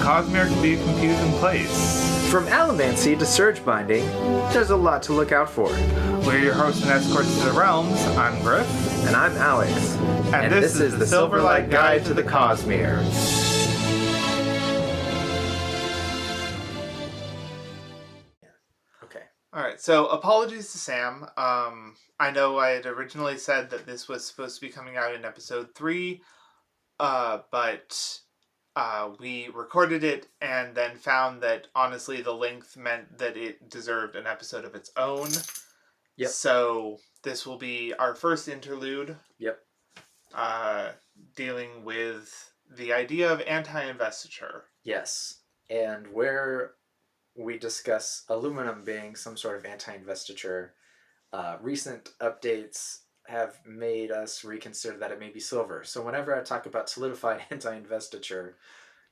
Cosmere can be a confusing place. From allomancy to surge binding, there's a lot to look out for. We're your hosts and escorts to the realms. I'm Griff. And I'm Alex. And this is the Silverlight Guide to the Cosmere. Okay. Alright, so apologies to Sam. I know I had originally said that this was supposed to be coming out in episode 3, but we recorded it and then found that, honestly, the length meant that it deserved an episode of its own. Yep. So this will be our first interlude. Yep. Dealing with the idea of anti-investiture. Yes. And where we discuss aluminum being some sort of anti-investiture, recent updates have made us reconsider that it may be silver. So whenever I talk about solidified anti-investiture,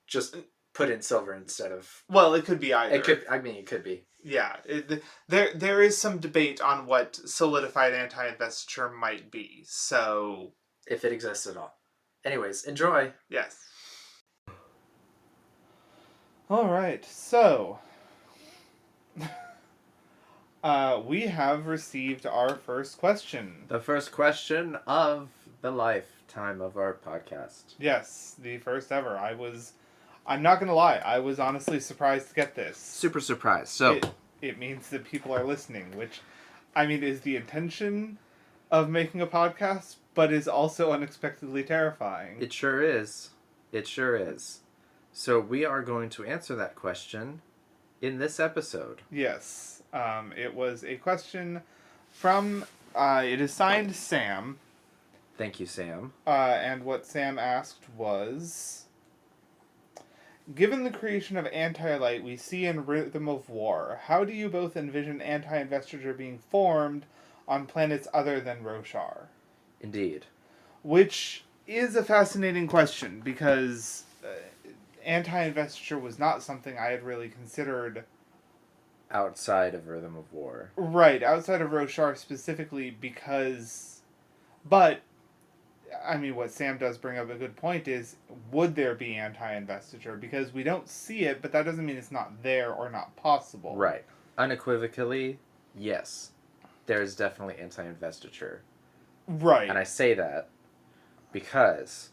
just put in silver instead of... Well, it could be either. It could be. Yeah. There is some debate on what solidified anti-investiture might be, so... If it exists at all. Anyways, enjoy. Yes. Alright, so... we have received our first question. The first question of the lifetime of our podcast. Yes, the first ever. I'm not gonna lie, I was honestly surprised to get this. Super surprised. So it means that people are listening, which, I mean, is the intention of making a podcast, but is also unexpectedly terrifying. It sure is. It sure is. So we are going to answer that question in this episode. Yes. It was a question from, it is signed Sam. Thank you, Sam. And what Sam asked was, given the creation of Anti-Light we see in Rhythm of War, how do you both envision Anti-Investiture being formed on planets other than Roshar? Indeed. Which is a fascinating question, because Anti-Investiture was not something I had really considered... Outside of Rhythm of War. Right, outside of Roshar specifically, because... But, I mean, what Sam does bring up a good point is, would there be anti-investiture? Because we don't see it, but that doesn't mean it's not there or not possible. Right. Unequivocally, yes. There's definitely anti-investiture. Right. And I say that because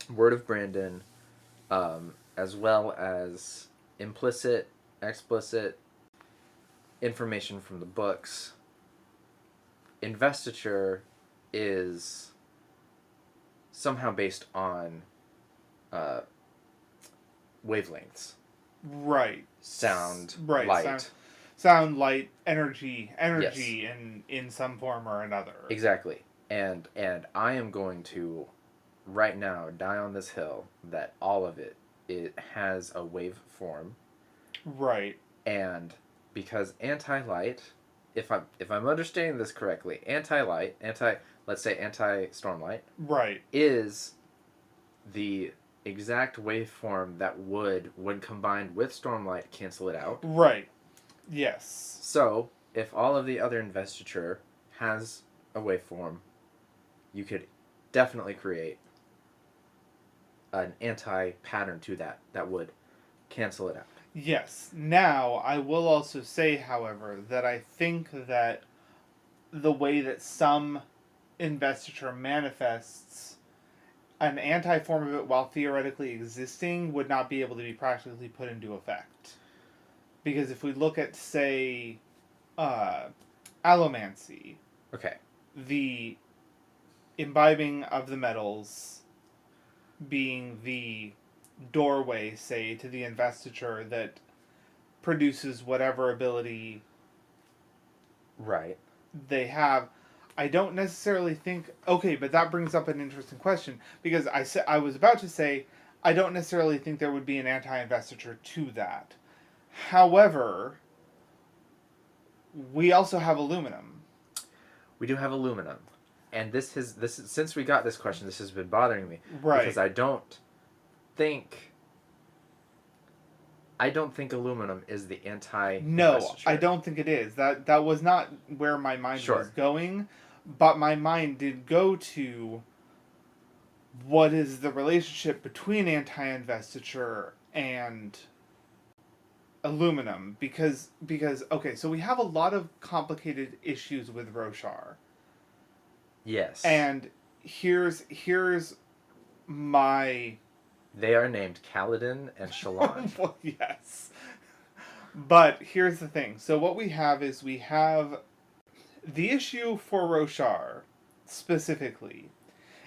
Word of Brandon, as well as implicit, explicit information from the books, investiture is somehow based on wavelengths. Right. Sound, right. light. Sound, light, energy Yes. in some form or another. Exactly. And I am going to, right now, die on this hill that all of it has a wave form. Right. And because anti-light, if I'm understanding this correctly, anti-light, let's say anti-stormlight, right, is the exact waveform that would, when combined with stormlight, cancel it out. Right. Yes. So, if all of the other investiture has a waveform, you could definitely create an anti-pattern to that would cancel it out. Yes. Now, I will also say, however, that I think that the way that some investiture manifests, an anti-form of it, while theoretically existing, would not be able to be practically put into effect. Because if we look at, say, allomancy, Okay. the imbibing of the metals being the doorway, say, to the investiture that produces whatever ability Right. they have. I don't necessarily think... Okay, but that brings up an interesting question, because I was about to say, I don't necessarily think there would be an anti-investiture to that. However, we also have aluminum. We do have aluminum. And this is since we got this question, this has been bothering me. Right. Because I don't think aluminum is the anti-investiture. No, I don't think it is. That was not where my mind was going, but my mind did go to what is the relationship between anti-investiture and aluminum because okay, so we have a lot of complicated issues with Roshar. Yes. And here's my They are named Kaladin and Shallan. well, yes. But here's the thing. So what we have is we have the issue for Roshar specifically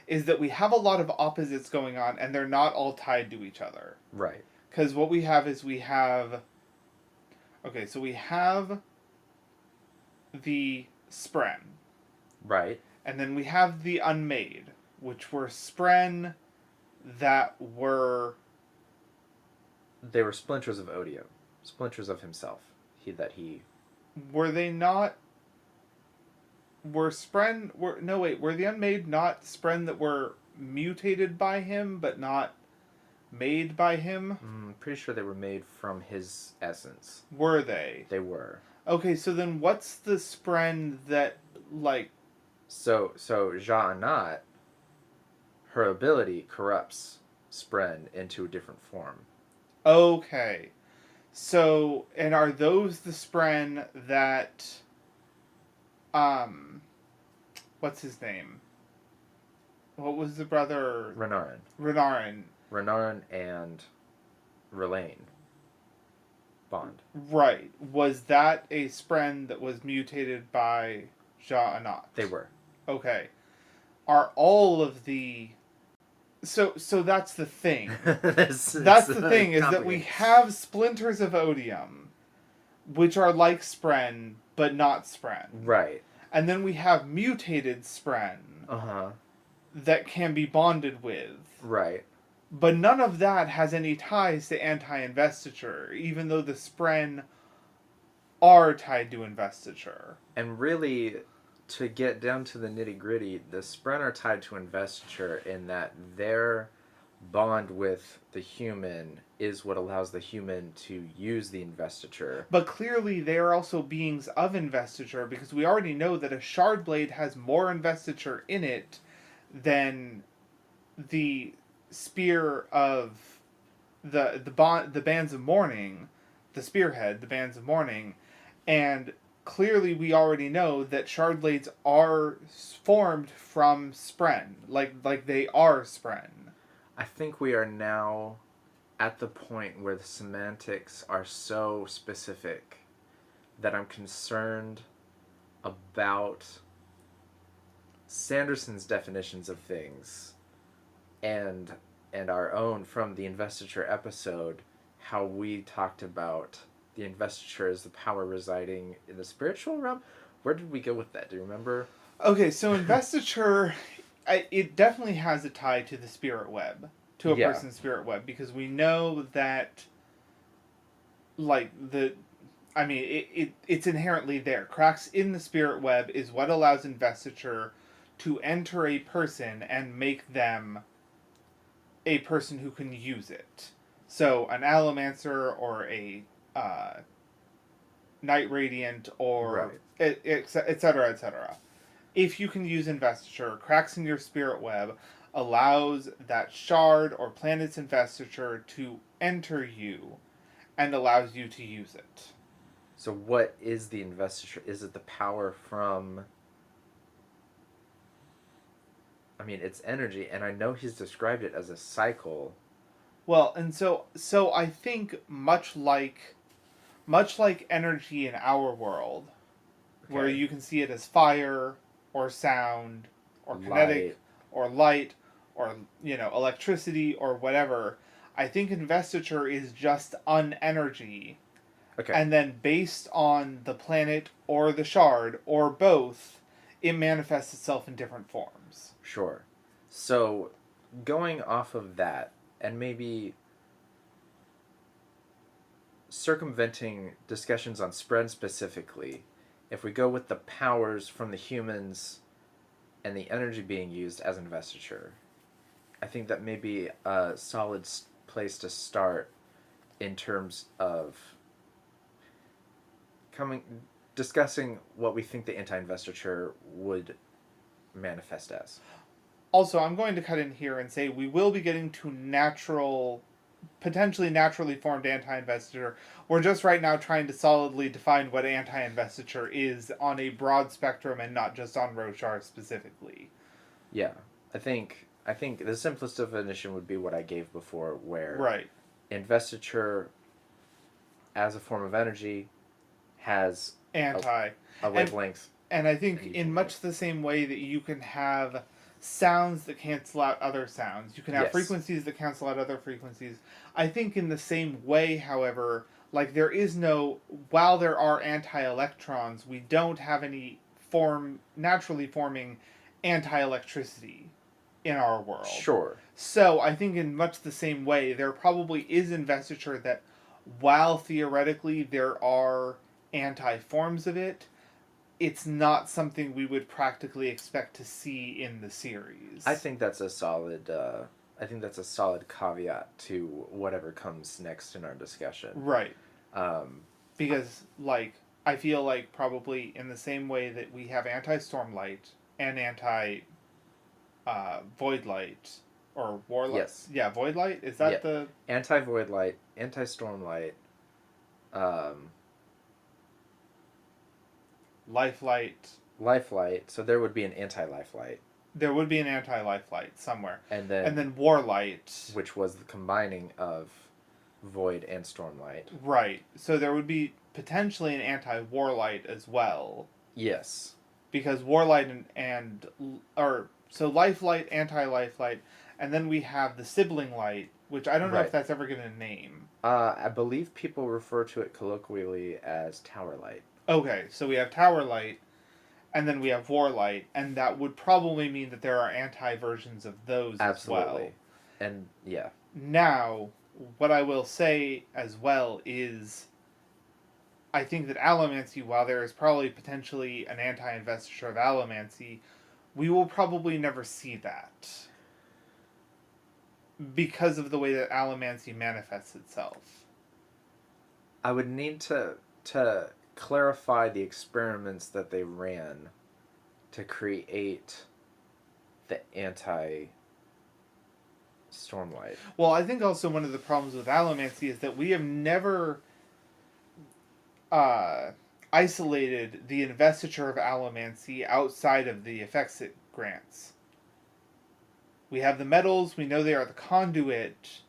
is that we have a lot of opposites going on and they're not all tied to each other. Right. Because what we have is we have okay, so we have the Spren. Right. And then we have the Unmade, which were Spren that were... They were splinters of Odio. Splinters of himself. He... Were they not... Were Spren... Were the Unmade not Spren that were mutated by him, but not made by him? Pretty sure they were made from his essence. Were they? They were. Okay, so then what's the Spren that, like... So Ja'anat, her ability corrupts Spren into a different form. Okay. So, and are those the Spren that... What's his name? What was the brother? Renarin. Renarin and Relaine. Bond. Right. Was that a Spren that was mutated by Ja'anat? They were. Okay. Are all of the... So that's the thing. That's the thing, is that we have splinters of Odium, which are like Spren, but not Spren. Right. And then we have mutated Spren. That can be bonded with. Right. But none of that has any ties to Anti-Investiture, even though the Spren are tied to Investiture. And really, to get down to the nitty-gritty, the Spren are tied to Investiture in that their bond with the human is what allows the human to use the Investiture. But clearly they are also beings of Investiture, because we already know that a Shard Blade has more Investiture in it than the spear of the Bands of Mourning, the spearhead, the Bands of Mourning, and clearly we already know that Shard Blades are formed from Spren, like they are Spren. I think we are now at the point where the semantics are so specific that I'm concerned about Sanderson's definitions of things and our own from the Investiture episode, how we talked about the Investiture as the power residing in the spiritual realm. Where did we go with that? Do you remember? Okay, so Investiture, it definitely has a tie to the spirit web, to a person's spirit web, because we know that, like, it's inherently there. Cracks in the spirit web is what allows Investiture to enter a person and make them a person who can use it. So, an Allomancer or a Night Radiant or etc., etc. If you can use Investiture, cracks in your spirit web allows that shard or planet's Investiture to enter you and allows you to use it. So what is the Investiture? Is it the power from... I mean, it's energy, and I know he's described it as a cycle. Well, and so I think much like energy in our world, where you can see it as fire or sound or kinetic or light or electricity or whatever, I think Investiture is just unenergy. Okay. And then based on the planet or the shard or both, it manifests itself in different forms. Sure. So, going off of that, and maybe circumventing discussions on Spren specifically, if we go with the powers from the humans and the energy being used as Investiture, I think that may be a solid place to start in terms of discussing what we think the Anti-Investiture would manifest as. Also, I'm going to cut in here and say we will be getting to natural potentially naturally formed anti-investiture. We're just right now trying to solidly define what anti-investiture is on a broad spectrum and not just on Roshar specifically. Yeah, I think the simplest definition would be what I gave before, where Right. investiture as a form of energy has Anti. a And wavelength. and I think And in much the same way that you can have sounds that cancel out other sounds, you can have Yes. frequencies that cancel out other frequencies. I think in the same way, however, like there is no, while there are anti-electrons, we don't have any naturally forming anti-electricity in our world. Sure. So I think in much the same way, there probably is investiture that while theoretically there are anti-forms of it, it's not something we would practically expect to see in the series. I think that's a solid. I think that's a solid caveat to whatever comes next in our discussion. Right. Um, Because, like, I feel like probably in the same way that we have anti-stormlight and anti-void light, or warlight. Yes. Yeah, void light? Is that the... Anti-void light, anti-storm light, life light. life light. So there would be an anti-life light. There would be an anti-life light somewhere. And And then then warlight. which was the combining of void and storm light. Right. So there would be potentially an anti-warlight as well. Yes. Because warlight so life light, anti-life light, and then we have the sibling light, which I don't know if Right. that's ever given a name. I believe people refer to it colloquially as tower light. Okay, so we have tower light, and then we have warlight, and that would probably mean that there are anti-versions of those Absolutely. as well. And yeah. Now, what I will say as well is, I think that allomancy, while there is probably potentially an anti-investiture of allomancy, we will probably never see that. Because of the way that allomancy manifests itself. I would need to clarify the experiments that they ran to create the anti-stormlight. Well, I think also one of the problems with allomancy is that we have never isolated the investiture of allomancy outside of the effects it grants. We have the metals, we know they are the conduit,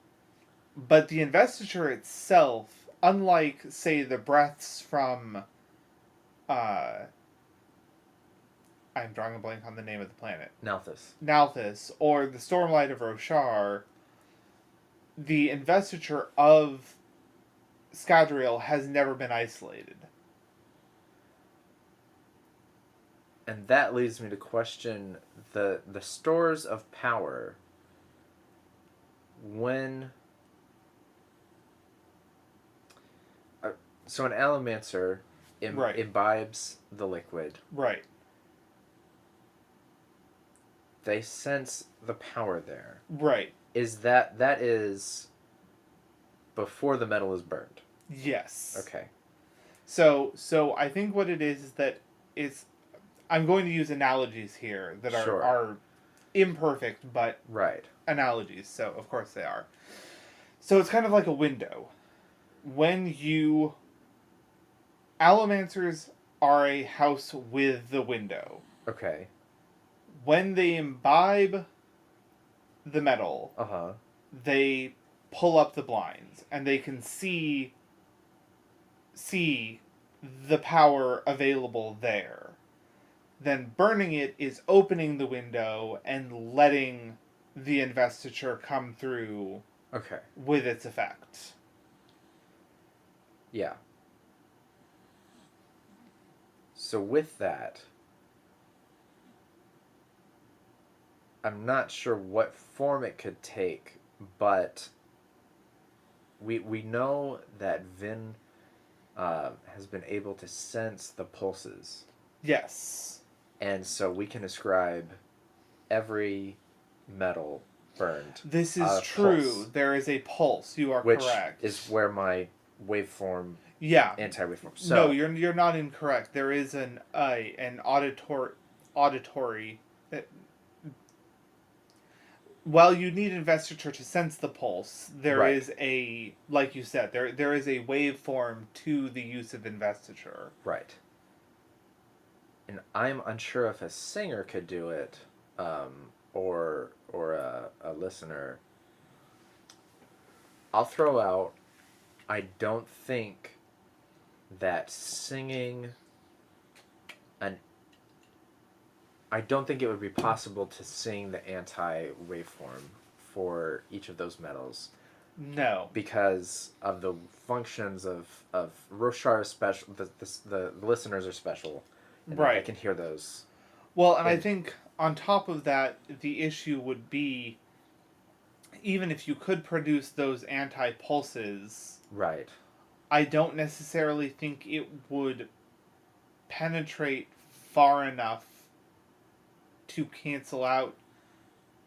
but the investiture itself, unlike, say, the breaths from... I'm drawing a blank on the name of the planet. Nalthus, or the Stormlight of Roshar, the investiture of Scadrial has never been isolated. And that leads me to question the stores of power. When so an allomancer Right. imbibes the liquid. Right. They sense the power there. Right. Is that is before the metal is burned? Yes. Okay. So I think what it is that it's... I'm going to use analogies here that are, Sure. are imperfect, but Right. analogies, so of course they are. So it's kind of like a window. When you... Allomancers are a house with the window. Okay. When they imbibe the metal, Uh-huh. they pull up the blinds, and they can see the power available there. Then burning it is opening the window and letting the investiture come through Okay. with its effect. Yeah. So with that, I'm not sure what form it could take, but we know that Vin has been able to sense the pulses. Yes. And so we can ascribe every metal burned. This is true. Pulse, There is a pulse. You are which correct. is where my waveform, yeah. anti-waveform. So, No, you're not incorrect. There is an auditory while you need investiture to sense the pulse, there Right. is a, like you said, there is a waveform to the use of investiture. Right. And I'm unsure if a singer could do it, or a listener. I'll throw out. I don't think that singing an. I don't think it would be possible to sing the anti-waveform for each of those metals No. because of the functions of Roshar is special. The listeners are special, and they Right. can hear those. Well, and I And- think on top of that, the issue would be, even if you could produce those anti-pulses, Right. I don't necessarily think it would penetrate far enough to cancel out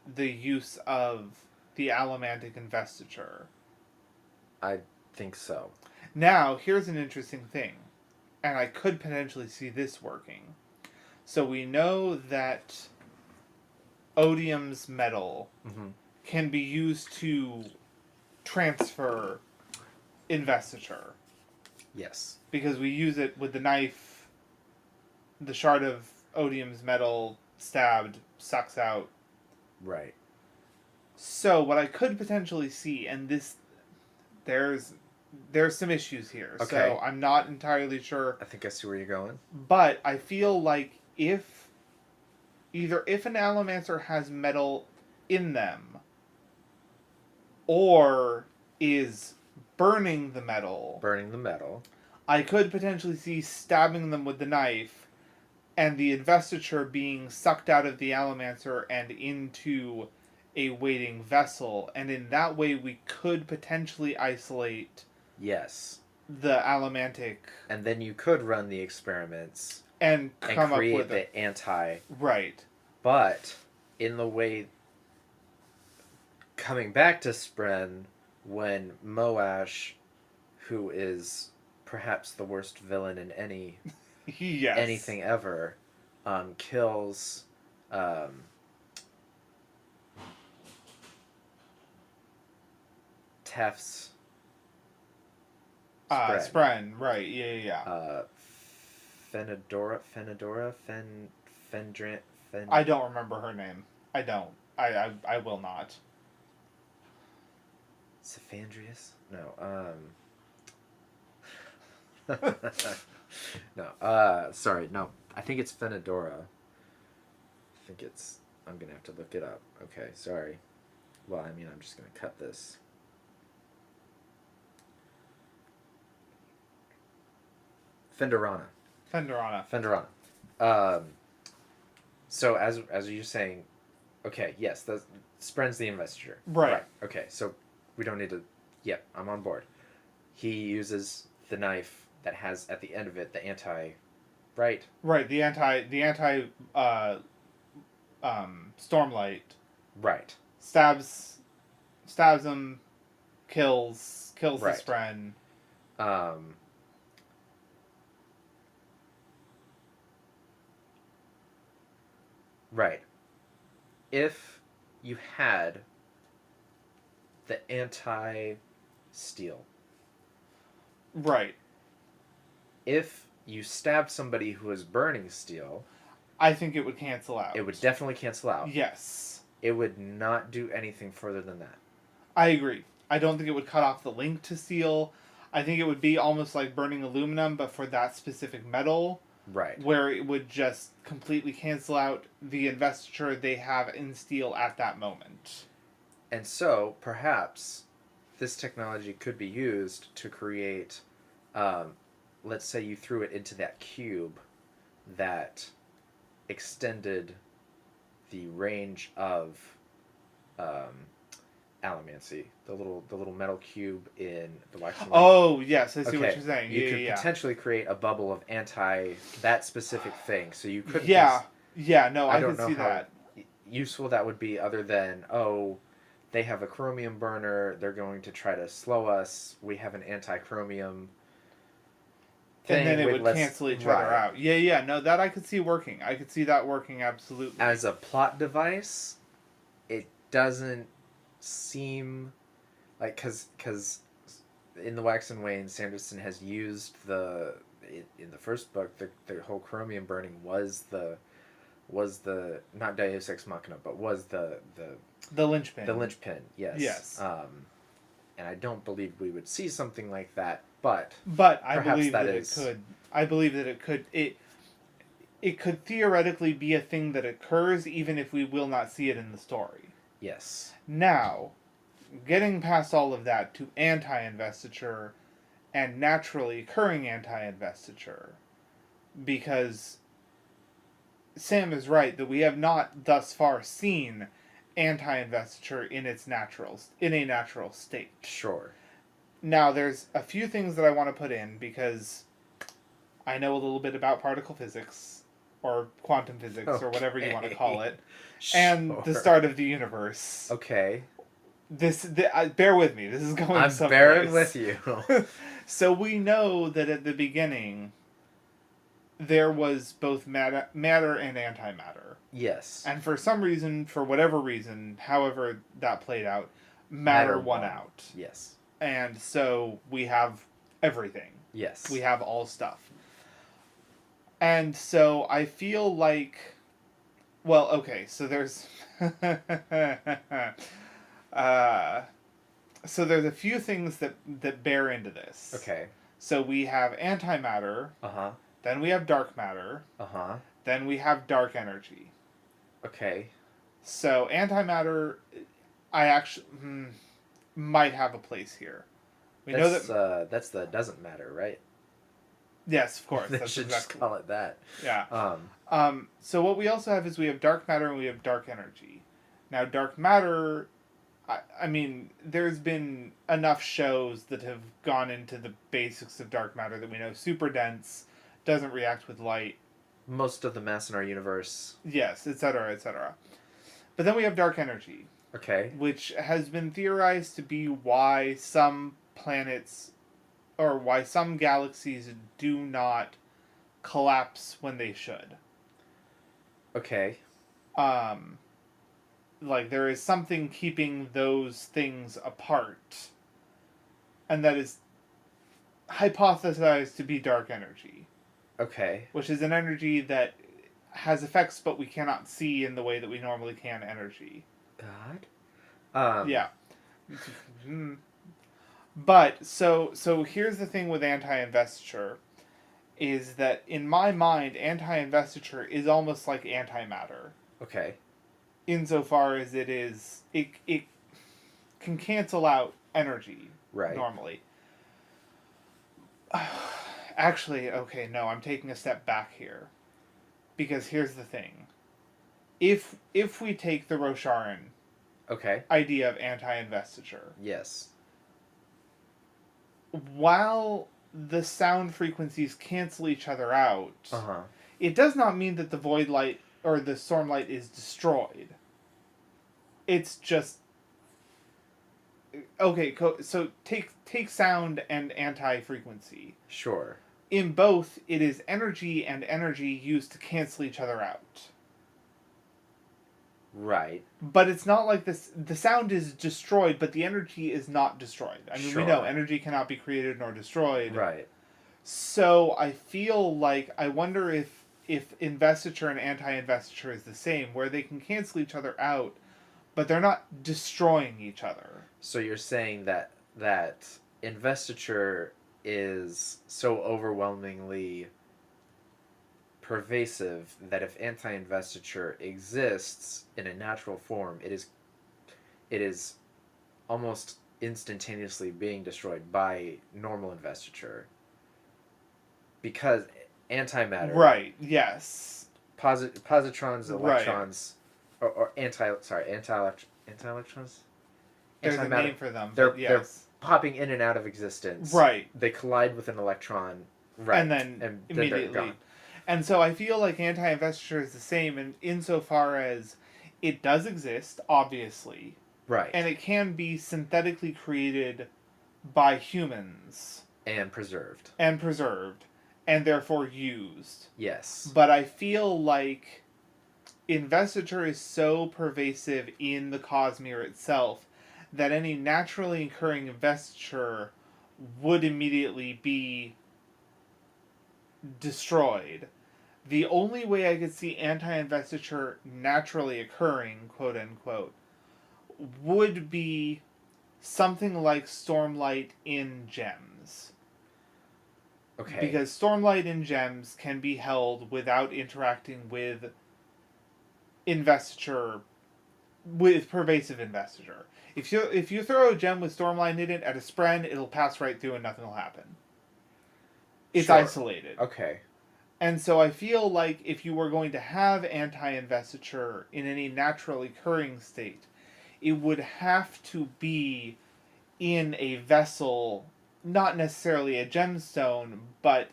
the use of the allomantic investiture. I think so. Now, here's an interesting thing, and I could potentially see this working. So we know that odium's metal Mm-hmm. can be used to transfer investiture, Yes. because we use it with the knife. The shard of odium's metal stabbed sucks out. Right. So what I could potentially see, and this, there's some issues here. Okay. So I'm not entirely sure, I think I see where you're going. but I feel like if an allomancer has metal in them, or is burning the metal, Burning the metal. I could potentially see stabbing them with the knife, and the investiture being sucked out of the allomancer and into a waiting vessel, and in that way we could potentially isolate Yes. the allomantic And then you could run the experiments and and come up create with the anti. right. But in the way, coming back to Spren, when Moash, who is perhaps the worst villain in Yes. anything ever, kills Tef's Spren, right, yeah. Fendra, I don't remember her name. I don't. I will not. Cephandrius? No, no, sorry, no. I think it's Fenadora. I'm gonna have to look it up. Okay, sorry. Well, I mean, I'm just gonna cut this. Fenderana. Fenderana. So as you're saying, okay, yes, the Spren's the investiture. Right. Okay, so we don't need to. Yep, I'm on board. He uses the knife that has at the end of it the anti. Right. Right, the anti Stormlight Right. stabs him, kills Right. the Spren. Right. If you had the anti-steel, Right. if you stabbed somebody who was burning steel, I think it would cancel out. it would definitely cancel out. Yes. It would not do anything further than that. I agree. I don't think it would cut off the link to steel. I think it would be almost like burning aluminum, but for that specific metal. Right. Where it would just completely cancel out the investiture they have in steel at that moment. And so, perhaps, this technology could be used to create, let's say you threw it into that cube that extended the range of allomancy, the little metal cube in the Waxing Ring. Oh, yes, I see Okay, what you're saying. you Yeah, could yeah. potentially create a bubble of anti that specific thing. So you could. Yeah, yeah, no, I don't could know see how that. useful that would be, other than they have a chromium burner. They're going to try to slow us. We have an anti-chromium. And then it with would less- cancel each right. other out. Yeah, yeah, no, that I could see working. I could see that working absolutely. As a plot device, doesn't seem like because in the Wax and Wane, Sanderson has used in the first book the whole chromium burning was the not Deus Ex Machina, but was The linchpin. the linchpin. Yes. Yes. And I don't believe we would see something like that, but I believe that it could. I believe that it could. It could theoretically be a thing that occurs even if we will not see it in the story. yes. Now, getting past all of that to anti-investiture and naturally occurring anti-investiture, because Sam is right that we have not thus far seen anti-investiture in a natural state. Sure. Now, there's a few things that I want to put in because I know a little bit about particle physics or quantum physics or whatever you want to call it, and the start of the universe. Okay. Bear with me. This is going. I'm someplace. bearing with you. So we know that at the beginning, there was both matter and antimatter. Yes. And for some reason, for whatever reason, however that played out, matter won out. Yes. And so we have everything. Yes. We have all stuff. And so I feel like, well, okay, so there's so there's a few things that bear into this. Okay. So we have antimatter, Uh-huh. then we have dark matter, Uh-huh. then we have dark energy. Okay. So antimatter, I actually might have a place here. We know that that's the doesn't matter, right? yes, of course. They That's should exactly just call it that. yeah. So what we also have is we have dark matter and we have dark energy. Now, dark matter, I mean, there's been enough shows that have gone into the basics of dark matter that we know super dense, doesn't react with light. Most of the mass in our universe. Yes, etc., etc. But then we have dark energy, Okay. which has been theorized to be why some planets or why some galaxies do not collapse when they should. Okay. Like there is something keeping those things apart, and that is hypothesized to be dark energy, Okay. which is an energy that has effects but we cannot see in the way that we normally can energy. God. Yeah. But so here's the thing with anti-investiture is that in my mind anti-investiture is almost like antimatter. Okay. Insofar as it can cancel out energy Right. normally. Actually, okay, no, I'm taking a step back here. Because here's the thing. If we take the Rosharan Okay. idea of anti-investiture, Yes. while the sound frequencies cancel each other out, Uh-huh. it does not mean that the void light or the storm light is destroyed. It's just okay. So take sound and anti-frequency. Sure. In both, it is energy and energy used to cancel each other out. Right. But it's not like this. The sound is destroyed, but the energy is not destroyed. I mean, Sure. we know energy cannot be created nor destroyed. Right. So I feel like I wonder if investiture and anti-investiture is the same, where they can cancel each other out, but they're not destroying each other. So you're saying that investiture is so overwhelmingly pervasive that if anti-investiture exists in a natural form, it is almost instantaneously being destroyed by normal investiture. Because antimatter, Right. Yes. positrons, Right. electrons, or anti-electrons. There's a Antimatter. name for them. They're But yes. popping in and out of existence. Right. They collide with an electron. Right. And then immediately. They're gone. And so I feel like anti-investiture is the same, and insofar as it does exist, obviously, Right. and it can be synthetically created by humans And preserved. and therefore used. Yes. But I feel like investiture is so pervasive in the Cosmere itself that any naturally occurring investiture would immediately be destroyed. The only way I could see anti-investiture naturally occurring, quote unquote, would be something like Stormlight in Gems. Okay. Because Stormlight in Gems can be held without interacting with investiture, with pervasive investiture. If you throw a gem with Stormlight in it at a spren, it'll pass right through and nothing will happen. It's Sure. isolated. Okay. And so I feel like if you were going to have anti-investiture in any naturally occurring state, it would have to be in a vessel, not necessarily a gemstone, but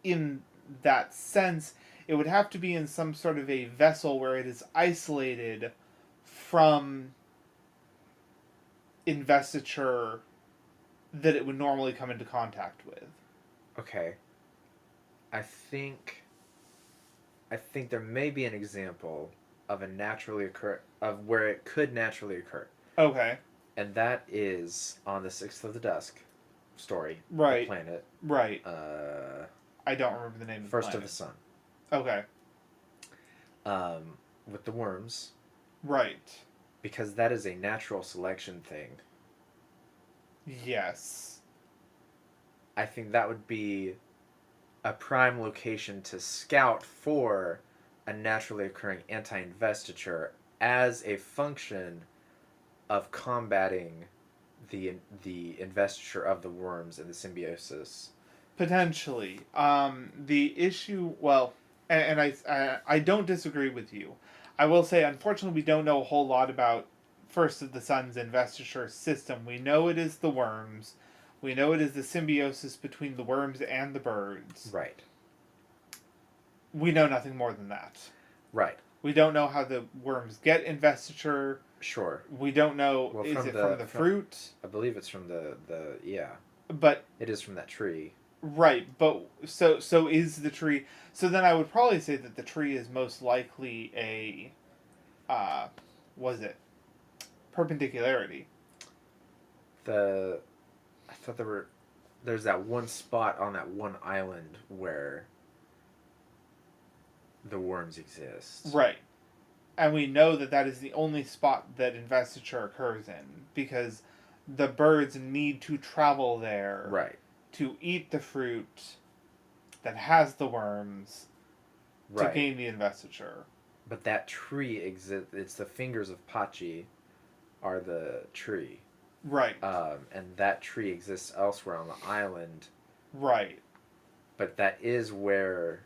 in that sense, it would have to be in some sort of a vessel where it is isolated from investiture that it would normally come into contact with. Okay. I think there may be an example of where it could naturally occur. Okay. And that is on the Sixth of the Dusk story. Right. The planet. Right. Uh, I don't remember the name of the First planet. of the Sun. Okay. With the worms. Right. Because that is a natural selection thing. Yes. I think that would be a prime location to scout for a naturally occurring anti-investiture as a function of combating the investiture of the worms and the symbiosis. Potentially. The issue, well, and I don't disagree with you. I will say, unfortunately, we don't know a whole lot about First of the Sun's investiture system. We know it is the worms. We know it is the symbiosis between the worms and the birds. Right. We know nothing more than that. Right. We don't know how the worms get investiture. Sure. We don't know, Well, is it from the fruit? I believe it's from the yeah. But It is from that tree. right, but so is the tree. So then I would probably say that the tree is most likely a was it perpendicularity. I thought there's that one spot on that one island where the worms exist. Right. And we know that that is the only spot that investiture occurs in because the birds need to travel there Right. to eat the fruit that has the worms to Right. gain the investiture. But that tree exists. It's the fingers of Pachi are the tree. Right. And that tree exists elsewhere on the island. Right. But that is where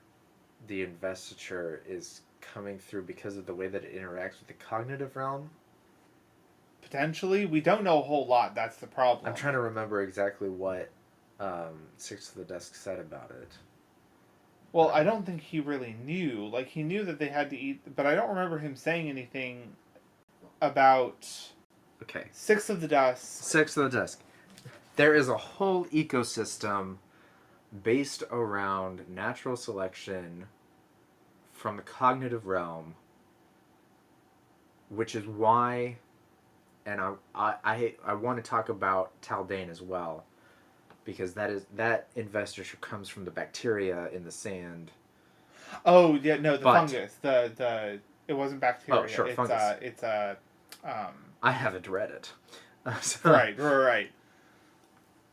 the investiture is coming through because of the way that it interacts with the cognitive realm. Potentially. We don't know a whole lot. That's the problem. I'm trying to remember exactly what Six of the Dusk said about it. Well, I don't think he really knew. Like, he knew that they had to eat, but I don't remember him saying anything about Okay. Six of the Dusk. Six of the Dusk. There is a whole ecosystem based around natural selection from the cognitive realm, which is why, and I want to talk about Taldane as well, because that investiture comes from the bacteria in the sand. Oh yeah, no, the But- fungus. The it wasn't bacteria. Oh, sure, it's fungus. It's I haven't read it. So- right.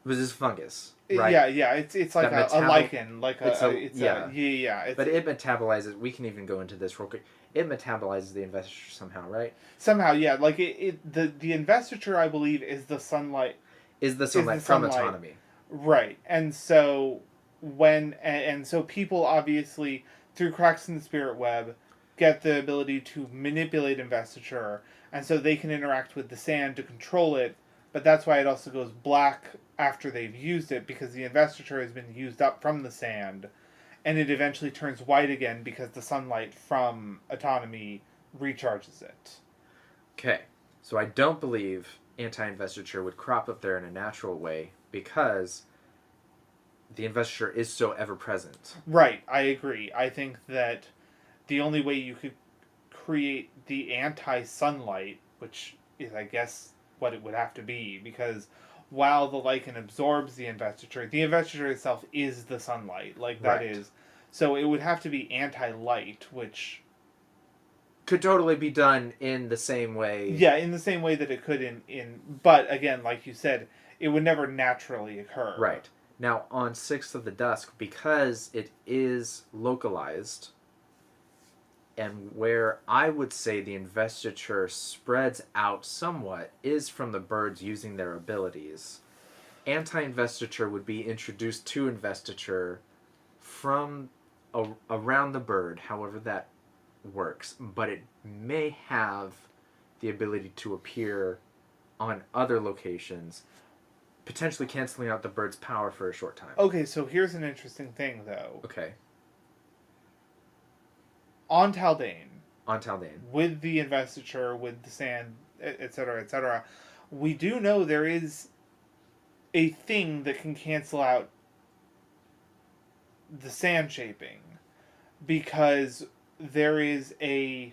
But it's fungus, right? Yeah. It's like That a lichen, like yeah. yeah. But it metabolizes. We can even go into this real quick. It metabolizes the investiture somehow, right? somehow yeah, like the investiture I believe is the sunlight. Is the sunlight from autonomy? Right, and so so people obviously through cracks in the spirit web get the ability to manipulate investiture, and so they can interact with the sand to control it. But that's why it also goes black after they've used it because the investiture has been used up from the sand, and it eventually turns white again because the sunlight from autonomy recharges it. Okay, so I don't believe anti-investiture would crop up there in a natural way because the investiture is so ever present. Right, I agree. I think that the only way you could create the anti-sunlight, which is, I guess, what it would have to be, because while the lichen absorbs the investiture itself is the sunlight. Like, that Right. is... So it would have to be anti-light, which... Could totally be done in the same way. Yeah, in the same way that it could in... But, again, like you said, it would never naturally occur. Right. Now, on Sixth of the Dusk, because it is localized, and where I would say the investiture spreads out somewhat is from the birds using their abilities. Anti-investiture would be introduced to investiture from around the bird, however that works, but it may have the ability to appear on other locations, potentially canceling out the bird's power for a short time. Okay, so here's an interesting thing, though. Okay. On Taldane, with the investiture, with the sand, etc., we do know there is a thing that can cancel out the sand shaping, because there is a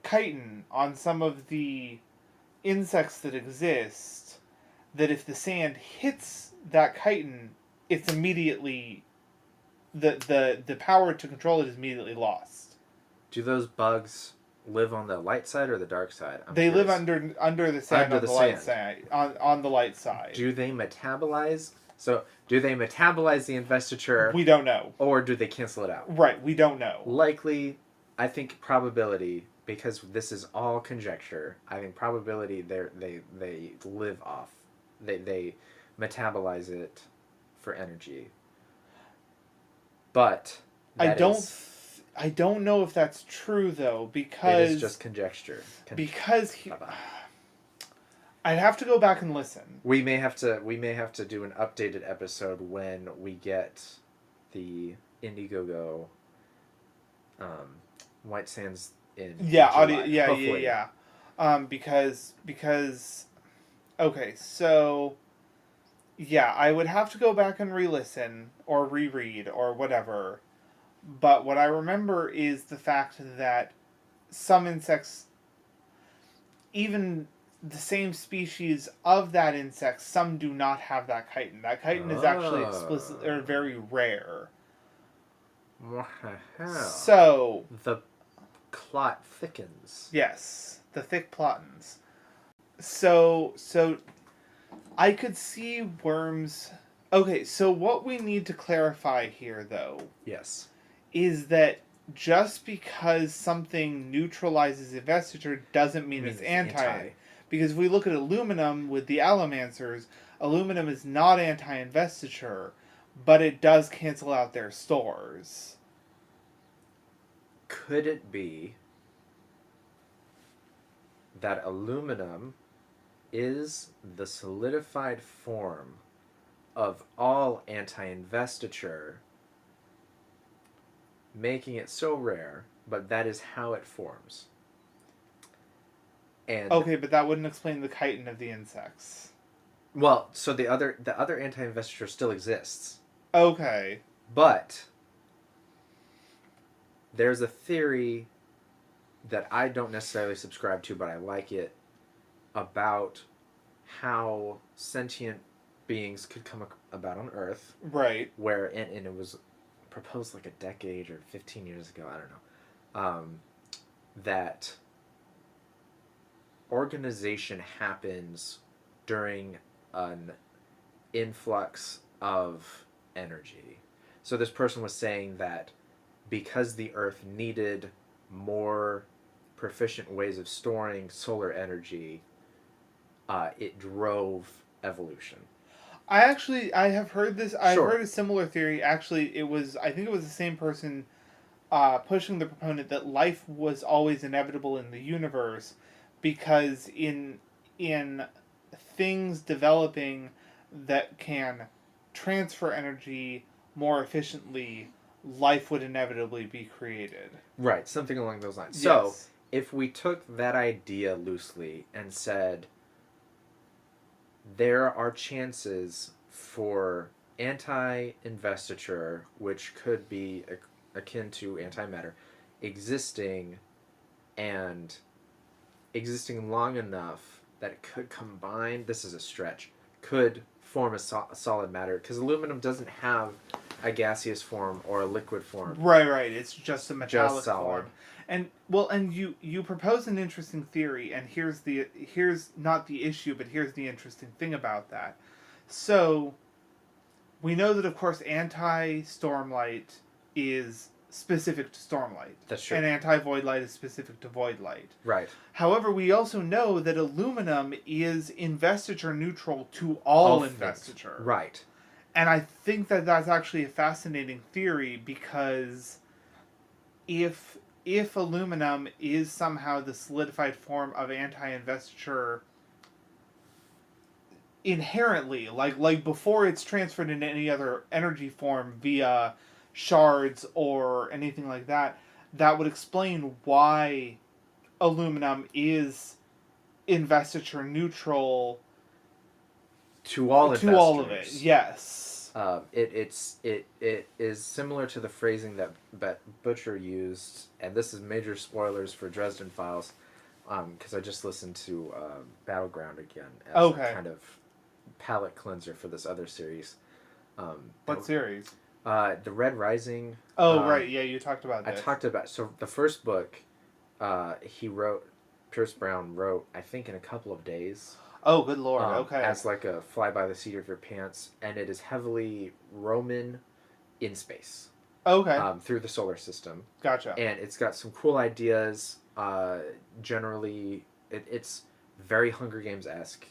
chitin on some of the insects that exist, that if the sand hits that chitin, it's immediately... The power to control it is immediately lost. Do those bugs live on the light side or the dark side? They live under the sand Under on the the light sand. side. On the light side. Do they metabolize? So, do they metabolize the investiture? We don't know. Or do they cancel it out? Right, we don't know. Likely, I think probability, because this is all conjecture, I think probability they live off. They metabolize it for energy. But I don't know if that's true, though, because it is just conjecture. I'd have to go back and listen. We may have to do an updated episode when we get the Indiegogo White Sands in July. Yeah. Because okay, so yeah, I would have to go back and re-listen or reread or whatever. But what I remember is the fact that some insects, even the same species of that insect, some do not have that chitin. That chitin is actually explicit or very rare. What the hell? So the clot thickens. Yes, the thick plotins. So I could see worms. Okay, so what we need to clarify here, though, Yes, is that just because something neutralizes investiture doesn't mean it's anti. Because if we look at aluminum with the allomancers, aluminum is not anti-investiture, but it does cancel out their stores. Could it be that aluminum is the solidified form of all anti-investiture, making it so rare, but that is how it forms? And Okay, but that wouldn't explain the chitin of the insects. well, so the other anti-investiture still exists. Okay. But there's a theory that I don't necessarily subscribe to, but I like it, about how sentient beings could come about on Earth. Right. Where, and it was proposed like a decade or 15 years ago, I don't know, that organization happens during an influx of energy. So this person was saying that because the Earth needed more proficient ways of storing solar energy, it drove evolution. I have heard this. I've heard a similar theory. Actually, I think it was the same person pushing the proponent that life was always inevitable in the universe, because in things developing that can transfer energy more efficiently, life would inevitably be created. Right, something along those lines. Yes. So, if we took that idea loosely and said, there are chances for anti-investiture, which could be akin to antimatter, existing and existing long enough that it could combine. This is a stretch. Could form a solid matter, because aluminum doesn't have a gaseous form or a liquid form. Right. It's just a metallic Just solid. form. And well, and you propose an interesting theory, and here's not the issue, but here's the interesting thing about that. So we know that, of course, anti-stormlight is specific to stormlight. That's true. And anti-void light is specific to void light. Right. However, we also know that aluminum is investiture neutral to all investiture. Right. And I think that that's actually a fascinating theory, because if aluminum is somehow the solidified form of anti-investiture inherently, like before it's transferred into any other energy form via shards or anything like that, that would explain why aluminum is investiture neutral to all to all of it. Yes. It is similar to the phrasing that Butcher used, and this is major spoilers for Dresden Files, because I just listened to Battleground again as a kind of palate cleanser for this other series. What series? The Red Rising. Oh, right. Yeah, you talked about that. I talked about... So the first book, Pierce Brown wrote, I think, in a couple of days. Oh, good lord. Okay. As like a fly by the seat of your pants. And it is heavily Roman in space. Okay. Through the solar system. Gotcha. And it's got some cool ideas. Generally, it's very Hunger Games-esque,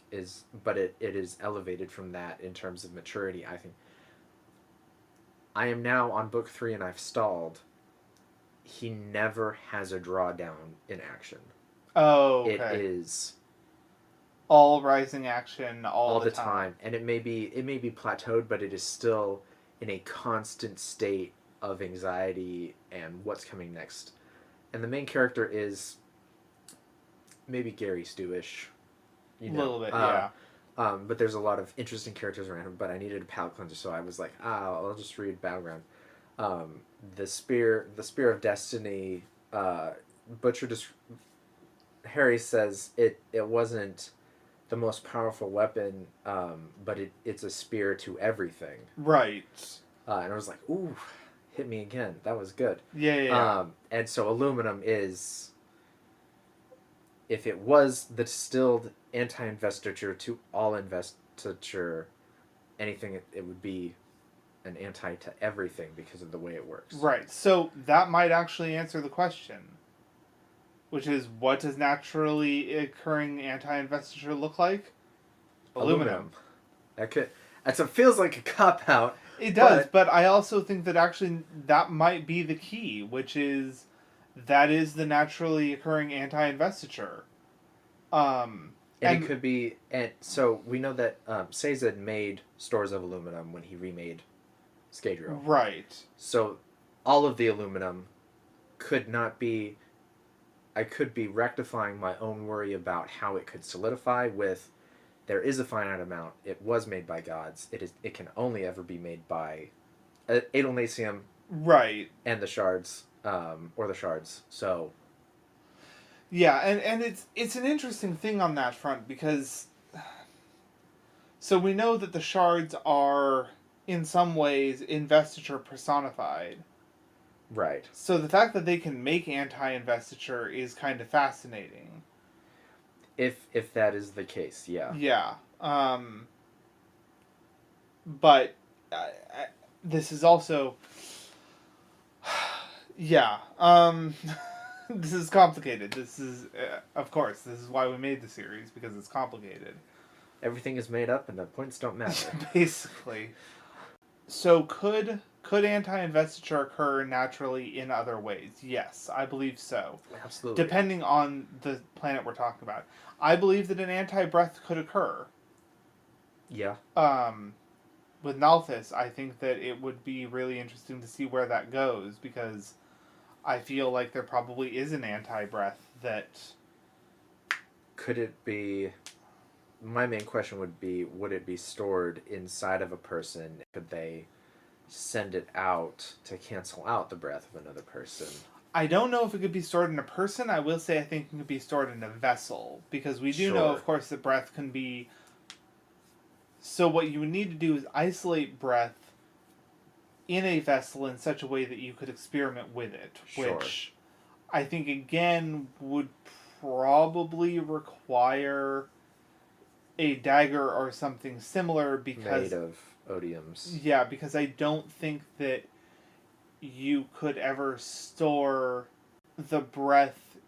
but it is elevated from that in terms of maturity, I think. I am now on book 3 and I've stalled. He never has a drawdown in action. Oh, okay. It is all rising action all the time. And it may be plateaued, but it is still in a constant state of anxiety and what's coming next. And the main character is maybe Gary Stewish. A little bit, yeah. But there's a lot of interesting characters around him, but I needed a palate cleanser, so I was like, I'll just read Battleground. The Spear of Destiny, Harry says it wasn't the most powerful weapon, but it's a spear to everything. Right. And I was like, ooh, hit me again. That was good. Yeah. And so aluminum is, if it was the distilled anti-investiture to all investiture, anything, it would be an anti to everything because of the way it works. Right. So that might actually answer the question, which is, what does naturally occurring anti-investiture look like? Aluminum. It feels like a cop-out. It does, but I also think that actually that might be the key, which is that is the naturally occurring anti-investiture. And it could be, and so we know that Sazed made stores of aluminum when he remade Scadrial. Right. So all of the aluminum could not be. I could be rectifying my own worry about how it could solidify with, there is a finite amount. It was made by gods. It can only ever be made by Adelnacium. Right. And the shards, or the shards. So. Yeah, and it's an interesting thing on that front, because so we know that the shards are in some ways investiture personified. Right. So the fact that they can make anti-investiture is kind of fascinating. If that is the case, yeah. Yeah. But this is also yeah. This is complicated. This is of course, this is why we made the series, because it's complicated. Everything is made up and the points don't matter. Basically. So could anti-investiture occur naturally in other ways? Yes, I believe so. Absolutely. Depending on the planet we're talking about. I believe that an anti-breath could occur. Yeah. With Nalthus, I think that it would be really interesting to see where that goes, because I feel like there probably is an anti-breath that... Could it be... My main question would be, would it be stored inside of a person? Could they send it out to cancel out the breath of another person? I don't know if it could be stored in a person. I will say I think it could be stored in a vessel. Because we do know, Sure. of course, that breath can be... So what you would need to do is isolate breath in a vessel in such a way that you could experiment with it. Sure. Which I think, again, would probably require a dagger or something similar because... Made of odiums. Yeah, because I don't think that you could ever store the breath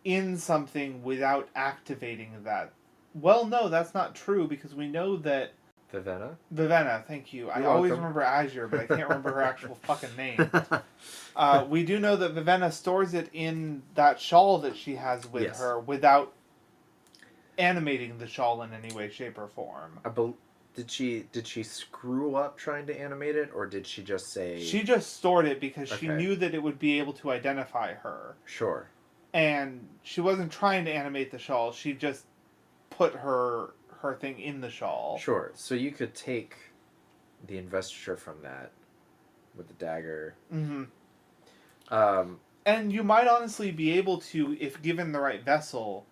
in something without activating that. Well, no, that's not true because we know that Vivenna? Vivenna, thank you. I You're always welcome. remember Azure, but I can't remember her actual fucking name. We do know that Vivenna stores it in that shawl that she has with Yes. her without animating the shawl in any way, shape, or form. Did she screw up trying to animate it, or did she just say... She just stored it because she Okay. knew that it would be able to identify her. Sure. And she wasn't trying to animate the shawl. She just put her thing in the shawl. Sure. So you could take the investiture from that with the dagger. Mm-hmm. Um, And you might honestly be able to, if given the right vessel,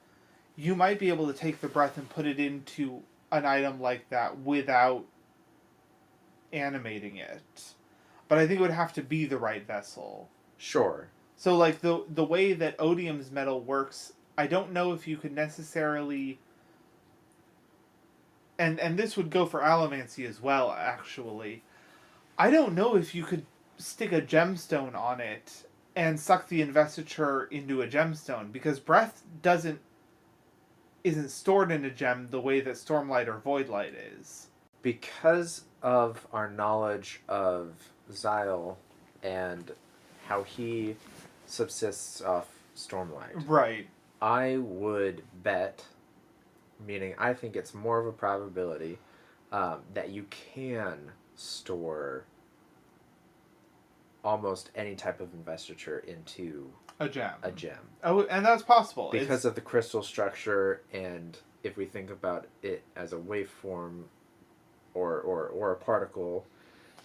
you might be able to take the breath and put it into an item like that without animating it. But I think it would have to be the right vessel. sure. So, like, the way that Odium's metal works, I don't know if you could necessarily... And this would go for Allomancy as well, actually. I don't know if you could stick a gemstone on it and suck the investiture into a gemstone, because breath isn't stored in a gem the way that Stormlight or Voidlight is. Because of our knowledge of Xyle and how he subsists off Stormlight, Right. I would bet, meaning I think it's more of a probability, that you can store almost any type of investiture into A gem. a gem. Oh, and that's possible. Because of the crystal structure, and if we think about it as a waveform or a particle,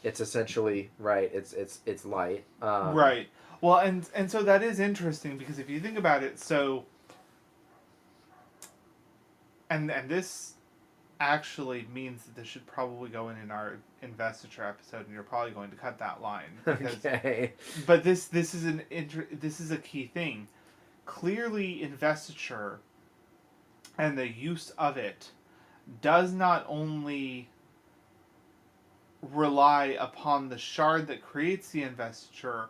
it's essentially, right, it's light. Right. Well, and so that is interesting, because if you think about it, so... And this actually means that this should probably go in our investiture episode, and you're probably going to cut that line. Because, Okay. But this is this is a key thing. Clearly, investiture and the use of it does not only rely upon the shard that creates the investiture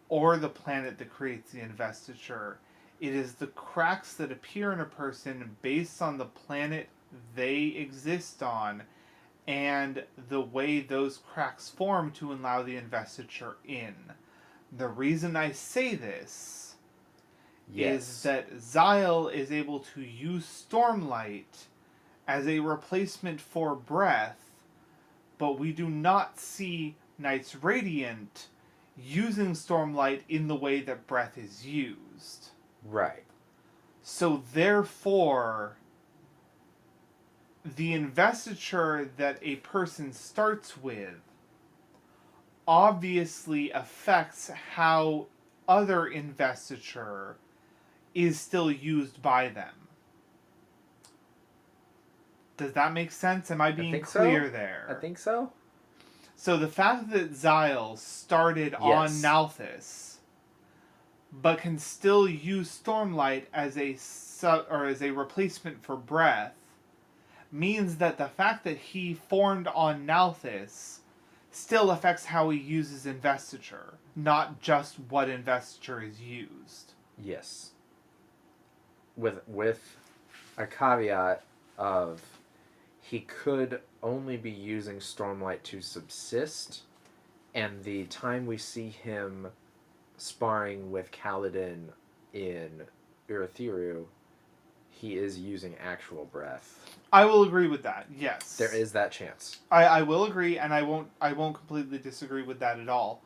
or the planet that creates the investiture. It is the cracks that appear in a person based on the planet they exist on and the way those cracks form to allow the investiture in. The reason I say this is that Xyle is able to use Stormlight as a replacement for breath, but we do not see Knight's Radiant using Stormlight in the way that breath is used. Right. So therefore, the investiture that a person starts with obviously affects how other investiture is still used by them. Does that make sense? Am I being clear there? I think so. So the fact that Xyle started on Nalthis, but can still use Stormlight as a replacement for breath, means that the fact that he formed on Nalthis still affects how he uses investiture, not just what investiture is used. Yes. With a caveat of he could only be using Stormlight to subsist, and the time we see him sparring with Kaladin in Urithiru, he is using actual breath. I will agree with that. Yes, There is that chance. I will agree, and I won't completely disagree with that at all.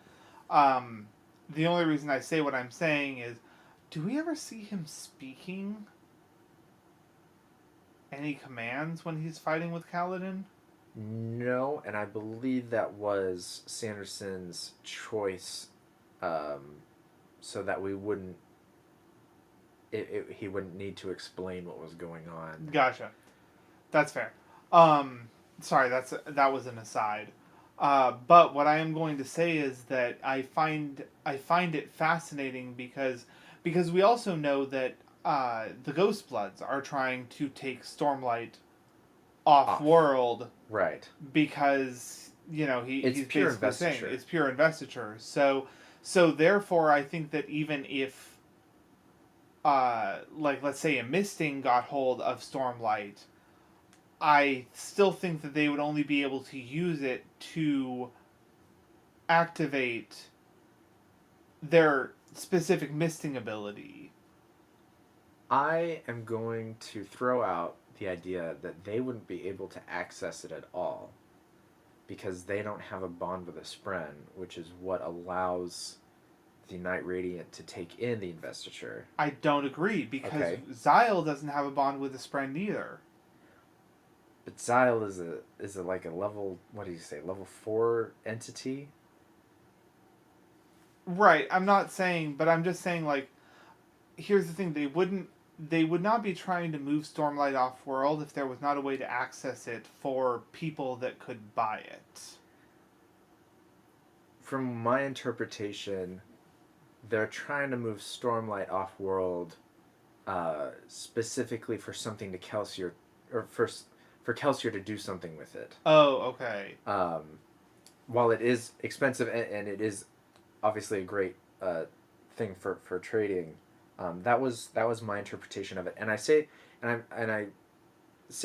The only reason I say what I'm saying is, do we ever see him speaking any commands when he's fighting with Kaladin? No, and I believe that was Sanderson's choice so that we wouldn't. He wouldn't need to explain what was going on. Gotcha. That's fair. Sorry, that was an aside. But what I am going to say is that I find it fascinating because we also know that the Ghost Bloods are trying to take Stormlight off world, right? Because he's pure basically saying investiture. it's pure investiture. So therefore, I think that even if like let's say a Misting got hold of Stormlight, I still think that they would only be able to use it to activate their specific misting ability. I am going to throw out the idea that they wouldn't be able to access it at all because they don't have a bond with a Spren, which is what allows the Night Radiant to take in the investiture. I don't agree because Okay. Xyle doesn't have a bond with the Spren either. But Xyle is a like a level, what do you say, level 4 entity? Right, I'm not saying, but I'm just saying, like, here's the thing, they would not be trying to move Stormlight off world if there was not a way to access it for people that could buy it. From my interpretation, they're trying to move Stormlight off world specifically for something to Kelsier, or for Kelsier to do something with it. Oh, okay. While it is expensive and it is obviously a great thing for trading, that was my interpretation of it. And I say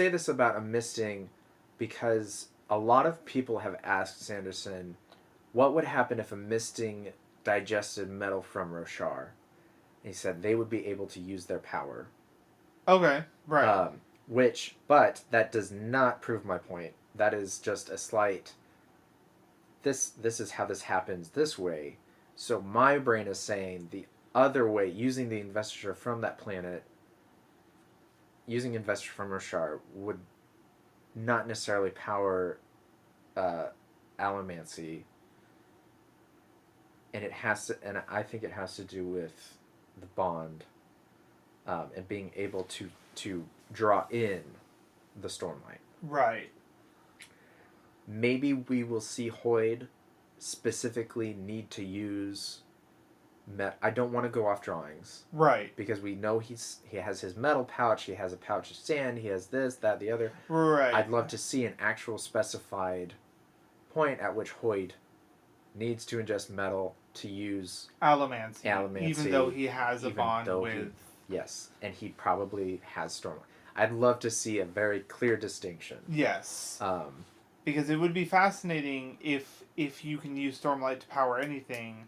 this about a misting because a lot of people have asked Sanderson, what would happen if a misting digested metal from Roshar? And he said they would be able to use their power. Okay, right. But that does not prove my point. That is just a slight. This is how this happens this way. So my brain is saying the other way, using the investiture from that planet, using investiture from Roshar would not necessarily power Allomancy. And I think it has to do with the bond and being able to draw in the Stormlight. Right. Maybe we will see Hoyd specifically need to use I don't want to go off drawings. Right. Because we know he has his metal pouch, he has a pouch of sand, he has this, that, the other. Right. I'd love to see an actual specified point at which Hoyd needs to ingest metal to use Allomancy. Even though he has a bond with... Yes, and he probably has Stormlight. I'd love to see a very clear distinction. Yes. Because it would be fascinating if you can use Stormlight to power anything,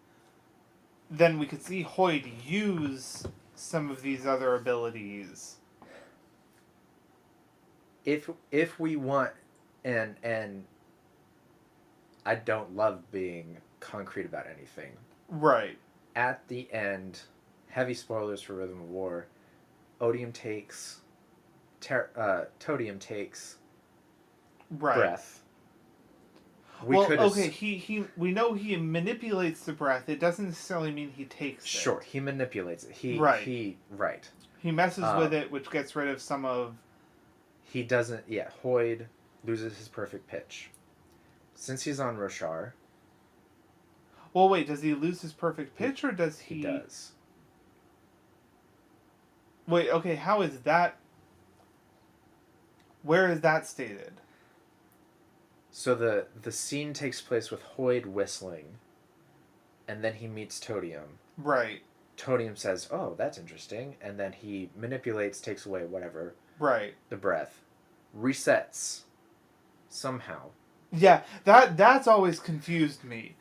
then we could see Hoyd use some of these other abilities. If we want, and I don't love being concrete about anything. Right. At the end, heavy spoilers for Rhythm of War, Odium takes... Todium takes breath. We know he manipulates the breath. It doesn't necessarily mean he takes it. Sure, he manipulates it. He messes with it, which gets rid of some of... He doesn't... Yeah, Hoyd loses his perfect pitch. Since he's on Roshar... Well, wait, does he lose his perfect pitch, or does he... He does. Wait, okay, how is that... Where is that stated? So the scene takes place with Hoyd whistling, and then he meets Todium. Right. Todium says, "Oh, that's interesting," and then he manipulates, takes away whatever. Right. The breath. Resets. Somehow. Yeah, that's always confused me.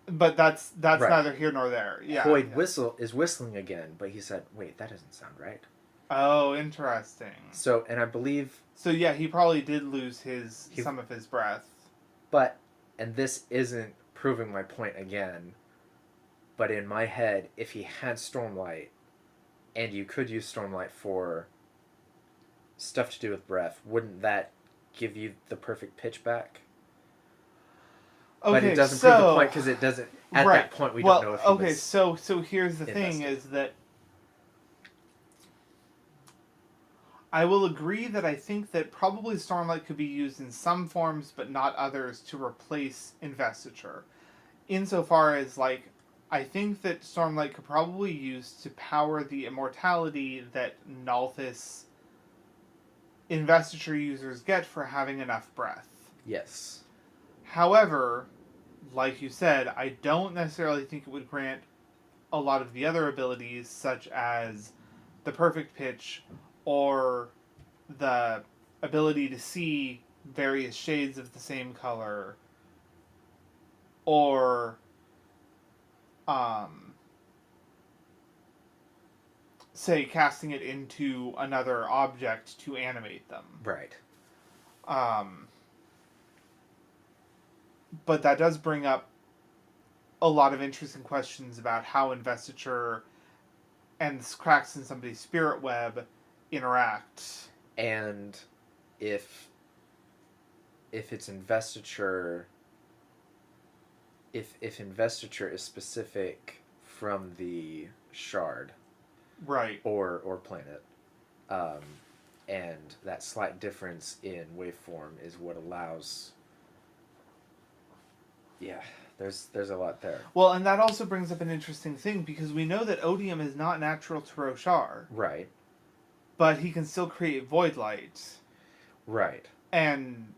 But that's right. Neither here nor there. Yeah. Hoyd is whistling again, but he said, "Wait, that doesn't sound right." Oh, interesting. So, and I believe... So, yeah, he probably did lose some of his breath. But, and this isn't proving my point again, but in my head, if he had Stormlight, and you could use Stormlight for stuff to do with breath, wouldn't that give you the perfect pitch back? but it Okay, doesn't prove the so point because it doesn't. At right. that point, we Well, don't know if he okay, was. so here's the thing: invested. is that I will agree that I think that probably Stormlight could be used in some forms, but not others, to replace Investiture. Insofar as, like, I think that Stormlight could probably use to power the immortality that Nalthis Investiture users get for having enough breath. Yes. However, like you said, I don't necessarily think it would grant a lot of the other abilities, such as the perfect pitch or the ability to see various shades of the same color, or say casting it into another object to animate them. Right. But that does bring up a lot of interesting questions about how investiture and cracks in somebody's spirit web interact. And if it's investiture, if investiture is specific from the shard, Right. or planet, and that slight difference in waveform is what allows. Yeah, there's a lot there. Well, and that also brings up an interesting thing, because we know that Odium is not natural to Roshar. Right. But he can still create void light. Right. And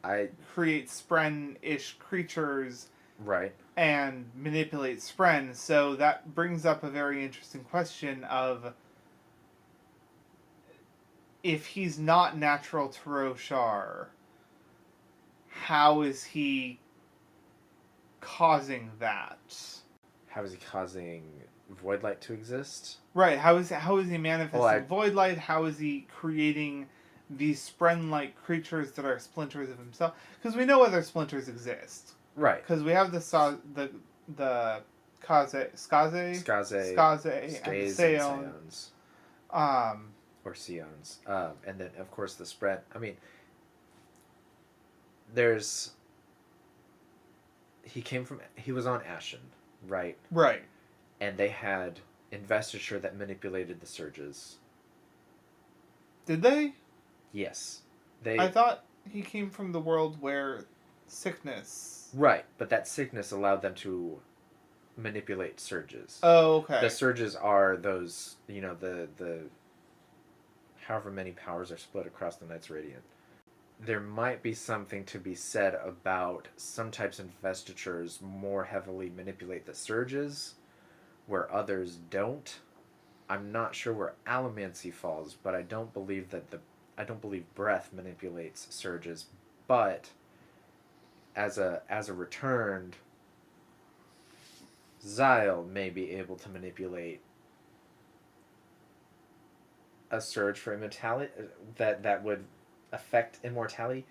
I create Spren-ish creatures. Right. And manipulate Spren. So that brings up a very interesting question of, if he's not natural to Roshar, how is he causing that? How is he causing void light to exist? Right. How is he manifesting Well, void light? How is he creating these Spren-like creatures that are splinters of himself? Because we know other splinters exist. Right. Because we have the Skaze, and the Seons. Or Seons. And then, of course, the spread. I mean, there's... He was on Ashen, right? Right. And they had investiture that manipulated the surges. Did they? Yes. I thought he came from the world where sickness... Right, but that sickness allowed them to manipulate surges. Oh, okay. The surges are those, the however many powers are split across the Night's Radiant. There might be something to be said about some types of investitures more heavily manipulate the surges, where others don't. I'm not sure where Allomancy falls, but I don't believe breath manipulates surges. But as a returned, Xyle may be able to manipulate a surge for immortality that would affect immortality.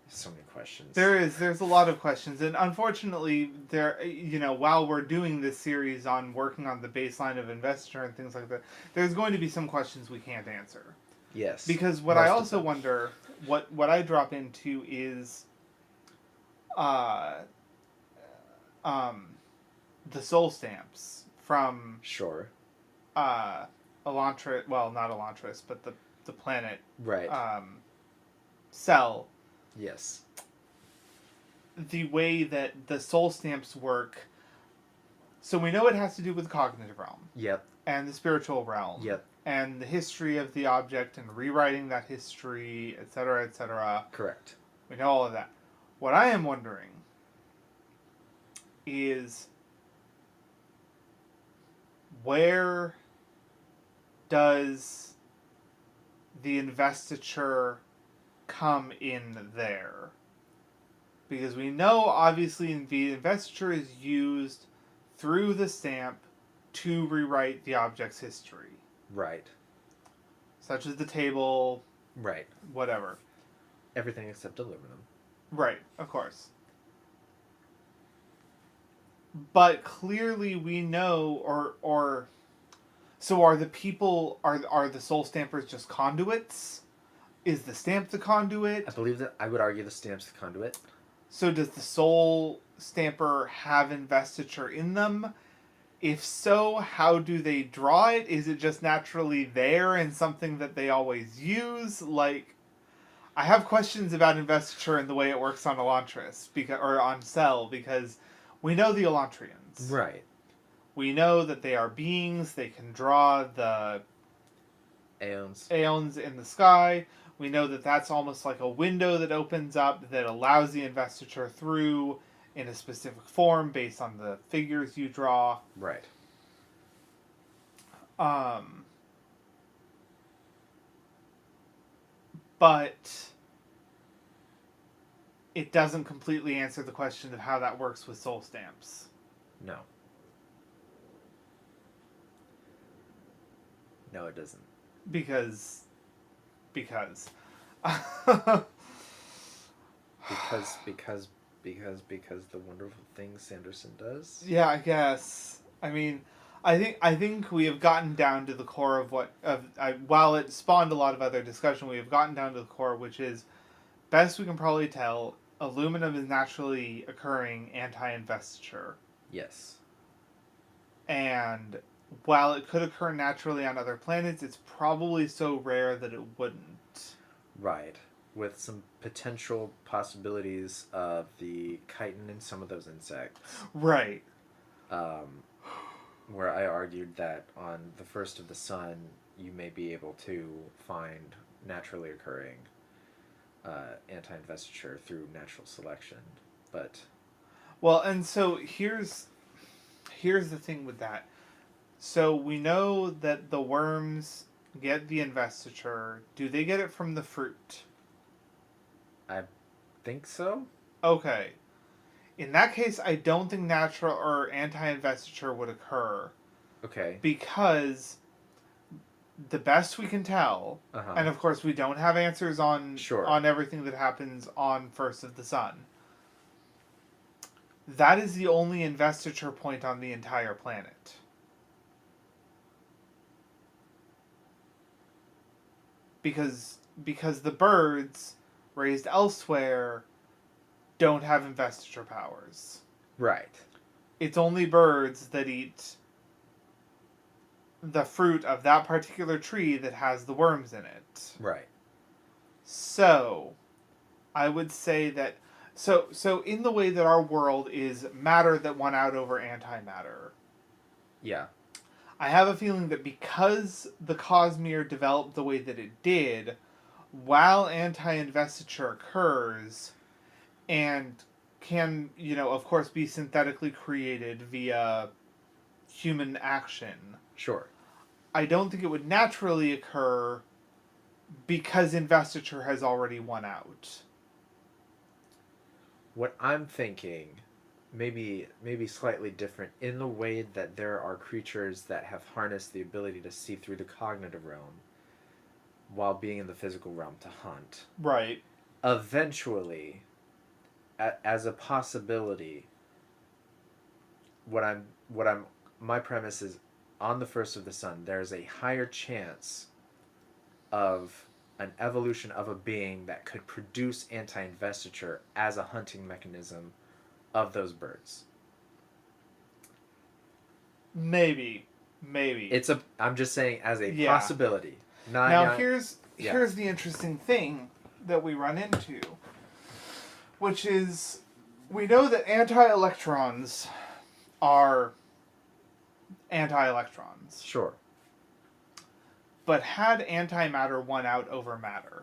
So many questions. There's a lot of questions, and unfortunately, while we're doing this series on working on the baseline of investiture and things like that, there's going to be some questions we can't answer. Yes. Because what I also wonder, what I drop into is, the soul stamps from Sure. Elantris. Well, not Elantris, but the planet. Right. Cell. Yes. The way that the soul stamps work. So we know it has to do with the cognitive realm. Yep. And the spiritual realm. Yep. And the history of the object and rewriting that history, etc., etc. Correct. We know all of that. What I am wondering is, where does the investiture come in there? Because we know, obviously, the investiture is used through the stamp to rewrite the object's history. Right. Such as the table. Right. Whatever. Everything except aluminum. Right, of course. But clearly we know, or so are the people, are the soul stampers just conduits? Is the stamp the conduit? I would argue the stamp's the conduit. So does the soul stamper have investiture in them? If so, how do they draw it? Is it just naturally there and something that they always use? Like, I have questions about investiture and the way it works on Elantris, or on Cell, because we know the Elantrians. Right. We know that they are beings, they can draw the aeons in the sky. We know that that's almost like a window that opens up that allows the investiture through in a specific form based on the figures you draw. Right. But it doesn't completely answer the question of how that works with soul stamps. No. No, it doesn't. Because because the wonderful things Sanderson does. Yeah, I guess. I mean, I think we have gotten down to the core of while it spawned a lot of other discussion, we have gotten down to the core, which is best we can probably tell. Aluminum is naturally occurring anti-investiture, Yes. and while it could occur naturally on other planets, it's probably so rare that it wouldn't. Right. With some potential possibilities of the chitin in some of those insects. Right. Where I argued that on the first of the sun, you may be able to find naturally occurring anti-investiture through natural selection. But well, and so here's the thing with that. So we know that the worms get the investiture. Do they get it from the fruit? I think so. Okay. In that case, I don't think natural or anti-investiture would occur. Okay. Because the best we can tell, and of course we don't have answers on everything that happens on First of the Sun. That is the only investiture point on the entire planet. Because the birds raised elsewhere don't have investiture powers. Right. It's only birds that eat the fruit of that particular tree that has the worms in it. Right. So, I would say that so in the way that our world is matter that won out over antimatter. Yeah. I have a feeling that because the Cosmere developed the way that it did, while anti-investiture occurs and can, of course be synthetically created via human action. Sure. I don't think it would naturally occur because investiture has already won out. What I'm thinking, maybe slightly different, in the way that there are creatures that have harnessed the ability to see through the cognitive realm while being in the physical realm to hunt. Right. Eventually, as a possibility, my premise is, on the first of the sun, there's a higher chance of an evolution of a being that could produce anti-investiture as a hunting mechanism of those birds. Maybe. I'm just saying as a possibility. Here's the interesting thing that we run into, which is we know that anti-electrons are anti-electrons. Sure. But had antimatter won out over matter,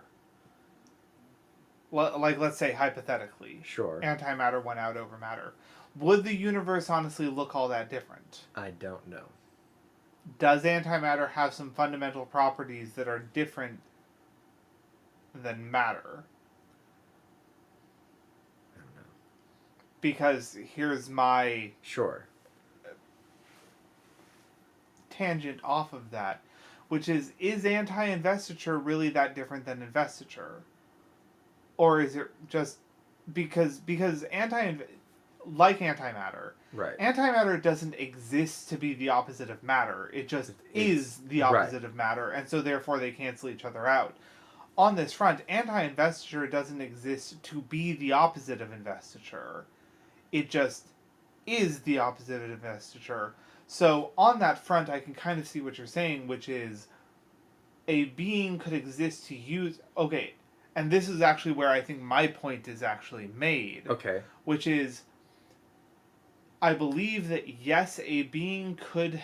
like let's say hypothetically, sure, antimatter won out over matter, would the universe honestly look all that different? I don't know. Does antimatter have some fundamental properties that are different than matter? I don't know. Because here's my tangent off of that, which is anti-investiture really that different than investiture? Or is it just because like antimatter, right? Antimatter doesn't exist to be the opposite of matter. It just is the opposite of matter, and so therefore they cancel each other out. On this front, anti-investiture doesn't exist to be the opposite of investiture. It just is the opposite of investiture. So on that front, I can kind of see what you're saying, which is a being could exist to use. Okay, and this is actually where I think my point is actually made. Okay. Which is, I believe that yes, a being could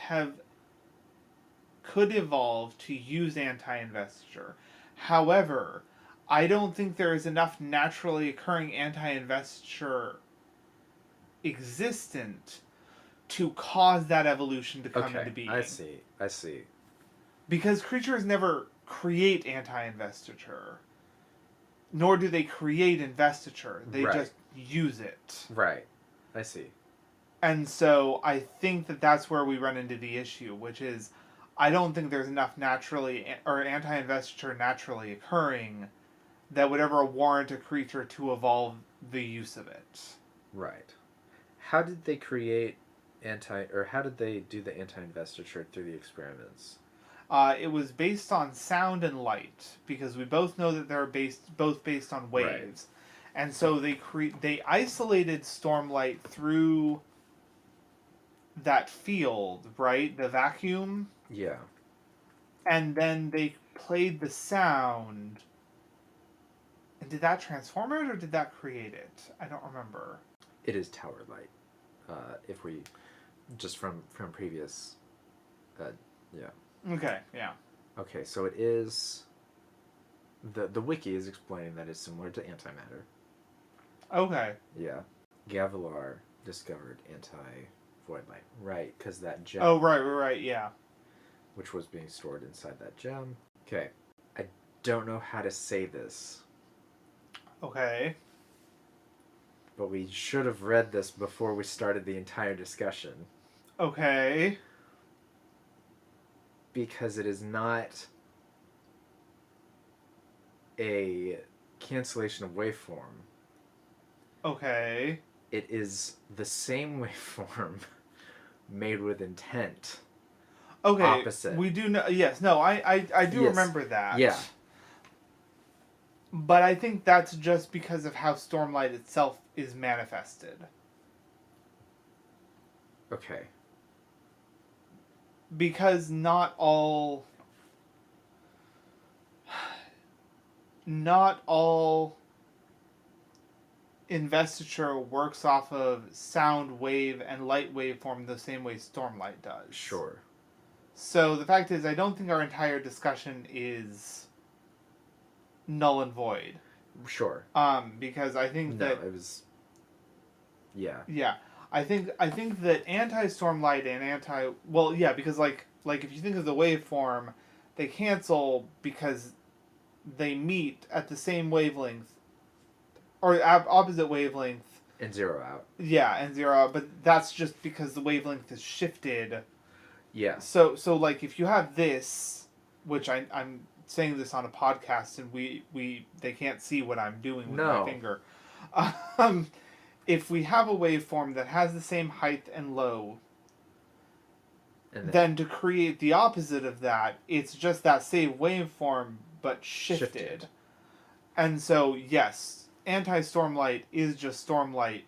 evolve to use anti-investiture. However, I don't think there is enough naturally occurring anti-investiture existent to cause that evolution to come into being. I see. Because creatures never create anti-investiture, nor do they create investiture. They just use it. Right. I see. And so I think that that's where we run into the issue, which is I don't think there's enough naturally or anti-investiture naturally occurring that would ever warrant a creature to evolve the use of it. Right. How did they create how did they do the anti-investiture through the experiments? It was based on sound and light, because we both know that they're both based on waves. Right. And so they isolated Stormlight through that field, right? The vacuum. Yeah. And then they played the sound. And did that transform it or did that create it? I don't remember. It is tower light. If we just from previous yeah. Okay, yeah. Okay, so it is the wiki is explaining that it's similar to antimatter. Okay. Yeah. Gavilar discovered anti-void light. Right, because that gem. Oh, right, yeah. Which was being stored inside that gem. Okay. I don't know how to say this. Okay. But we should have read this before we started the entire discussion. Okay. Because it is not a cancellation of waveform. Okay. It is the same waveform made with intent. Okay. Opposite. We do know. Yes. No. I do remember that. Yeah. But I think that's just because of how Stormlight itself is manifested. Okay. Because not all investiture works off of sound wave and light waveform the same way Stormlight does. Sure. So the fact is, I don't think our entire discussion is null and void. Sure. Because I think that it was. Yeah. Yeah, I think that anti-Stormlight and because like if you think of the waveform, they cancel because they meet at the same wavelength or opposite wavelength. And zero out. Yeah, and zero out, but that's just because the wavelength is shifted. Yeah. So like if you have this, which I'm saying this on a podcast and they can't see what I'm doing with my finger. If we have a waveform that has the same height and low, then to create the opposite of that, it's just that same waveform but shifted. And so yes, anti-Stormlight is just Stormlight,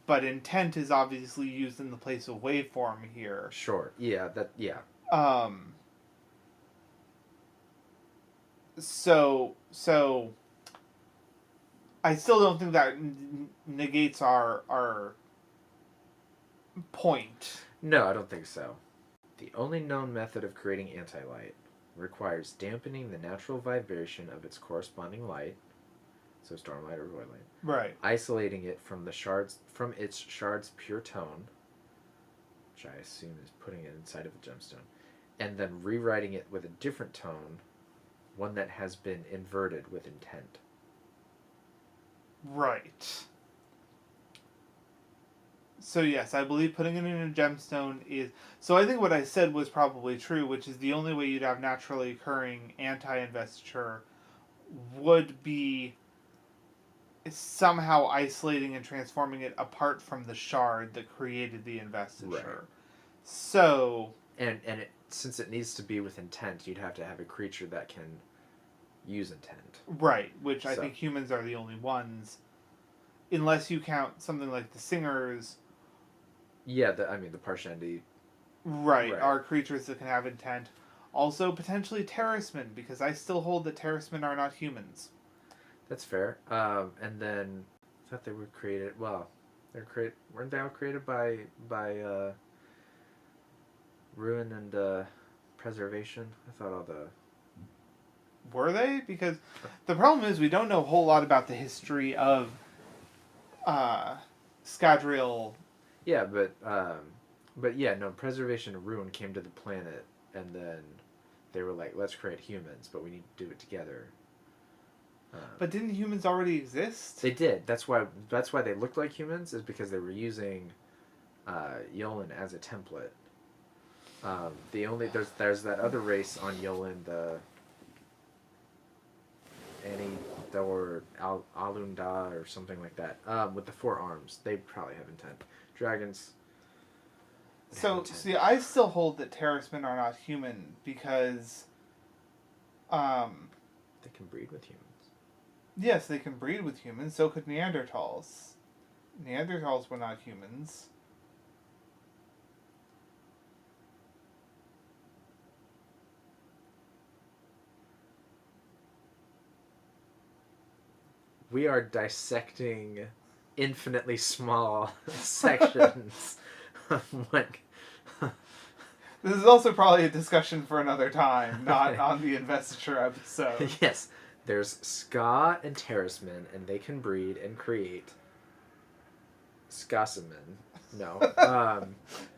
but intent is obviously used in the place of waveform here. Sure. Yeah. So I still don't think that negates our point. No, I don't think so. The only known method of creating anti-light requires dampening the natural vibration of its corresponding light, so Stormlight or void light. Right. Isolating it from its shard's pure tone, which I assume is putting it inside of a gemstone, and then rewriting it with a different tone, one that has been inverted with intent. Right. So yes, I believe putting it in a gemstone is... So I think what I said was probably true, which is the only way you'd have naturally occurring anti-investiture would be somehow isolating and transforming it apart from the shard that created the investiture. Right. So... And since it needs to be with intent, you'd have to have a creature that can use intent. Right, which I think humans are the only ones. unless you count something like the Singers. Yeah, the Parshendi. Right, Right. are creatures that can have intent. Also, potentially Terracemen, because I still hold that Terracemen are not humans. That's fair. And then I thought they were created. Well, weren't they all created by ruin and preservation? I thought all the Were they? Because the problem is we don't know a whole lot about the history of Scadrial. yeah, but yeah, no, preservation and ruin came to the planet, and then they were like, let's create humans, but we need to do it together. But didn't humans already exist? They did. That's why they looked like humans, is because they were using Yolen as a template. There's that other race on Yolen, the Alunda or something like that, with the 4 arms. They probably have intent. Dragons. So, see, I still hold that Terracemen are not human because, They can breed with humans. yes, they can breed with humans. So could Neanderthals. Neanderthals were not humans. We are dissecting infinitely small sections of what. This is also probably a discussion for another time, not on the Investiture episode. Yes, there's Ska and Terracemen, and they can breed and create Skasamen. No,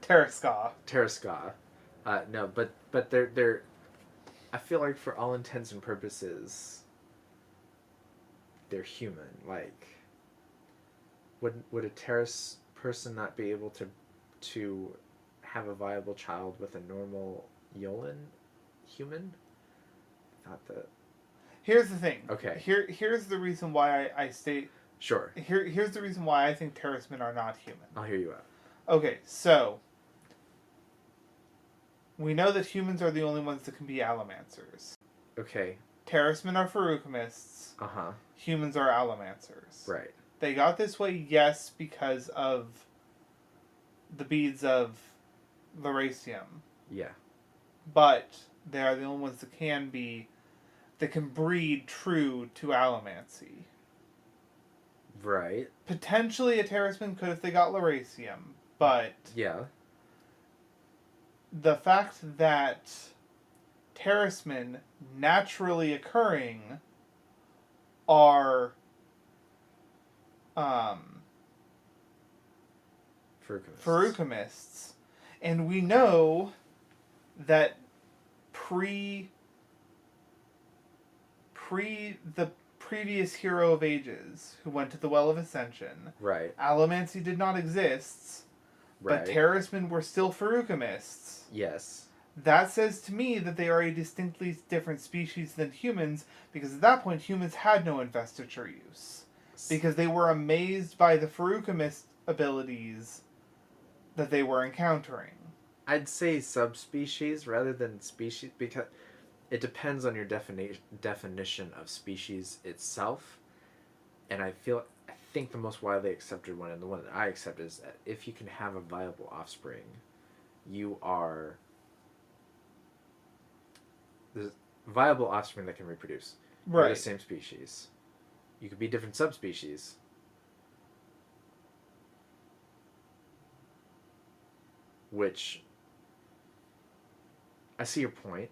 Terraska. Terraska. No, but they're. I feel like for all intents and purposes, they're human. Like, would a Terrace person not be able to have a viable child with a normal Yolen human? I thought that. Here's the thing. Okay. Here's the reason why I state. Sure. Here's the reason why I think Terracemen are not human. I'll hear you out. Okay, so we know that humans are the only ones that can be Allomancers. Okay. Terracemen are Feruchemists. Uh-huh. Humans are Allomancers. Right. They got this way, yes, because of the beads of Lerasium. Yeah. But they are the only ones that can breed true to allomancy. Right. Potentially a Terraceman could if they got Lerasium, but Yeah. the fact that Terracemen naturally occurring are Feruchemists, and we know that pre the previous Hero of Ages who went to the Well of Ascension, Right. allomancy did not exist, Right. but Terracemen were still Feruchemists. Yes. That says to me that they are a distinctly different species than humans, because at that point humans had no investiture use. Because they were amazed by the Feruchemist abilities that they were encountering. I'd say subspecies rather than species, because it depends on your definition of species itself. And I think the most widely accepted one, and the one that I accept, is that if you can have a viable offspring, you are the viable offspring that can reproduce. You're the same species. You could be different subspecies. Which, I see your point.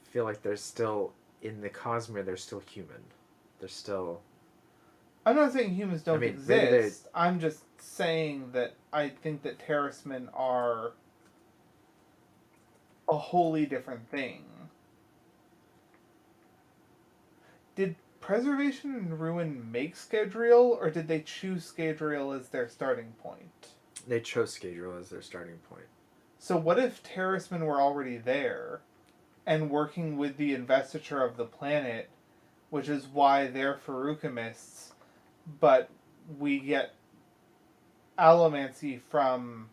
I feel like there's still, in the Cosmere, they're still human. They're still... I'm not saying humans don't maybe exist. I'm just saying that I think that Terracemen are a wholly different thing. Did Preservation and Ruin make Scadrial, or did they choose Scadrial as their starting point? They chose Scadrial as their starting point. So what if Terracemen were already there, and working with the investiture of the planet, which is why they're Feruchemists, but we get allomancy from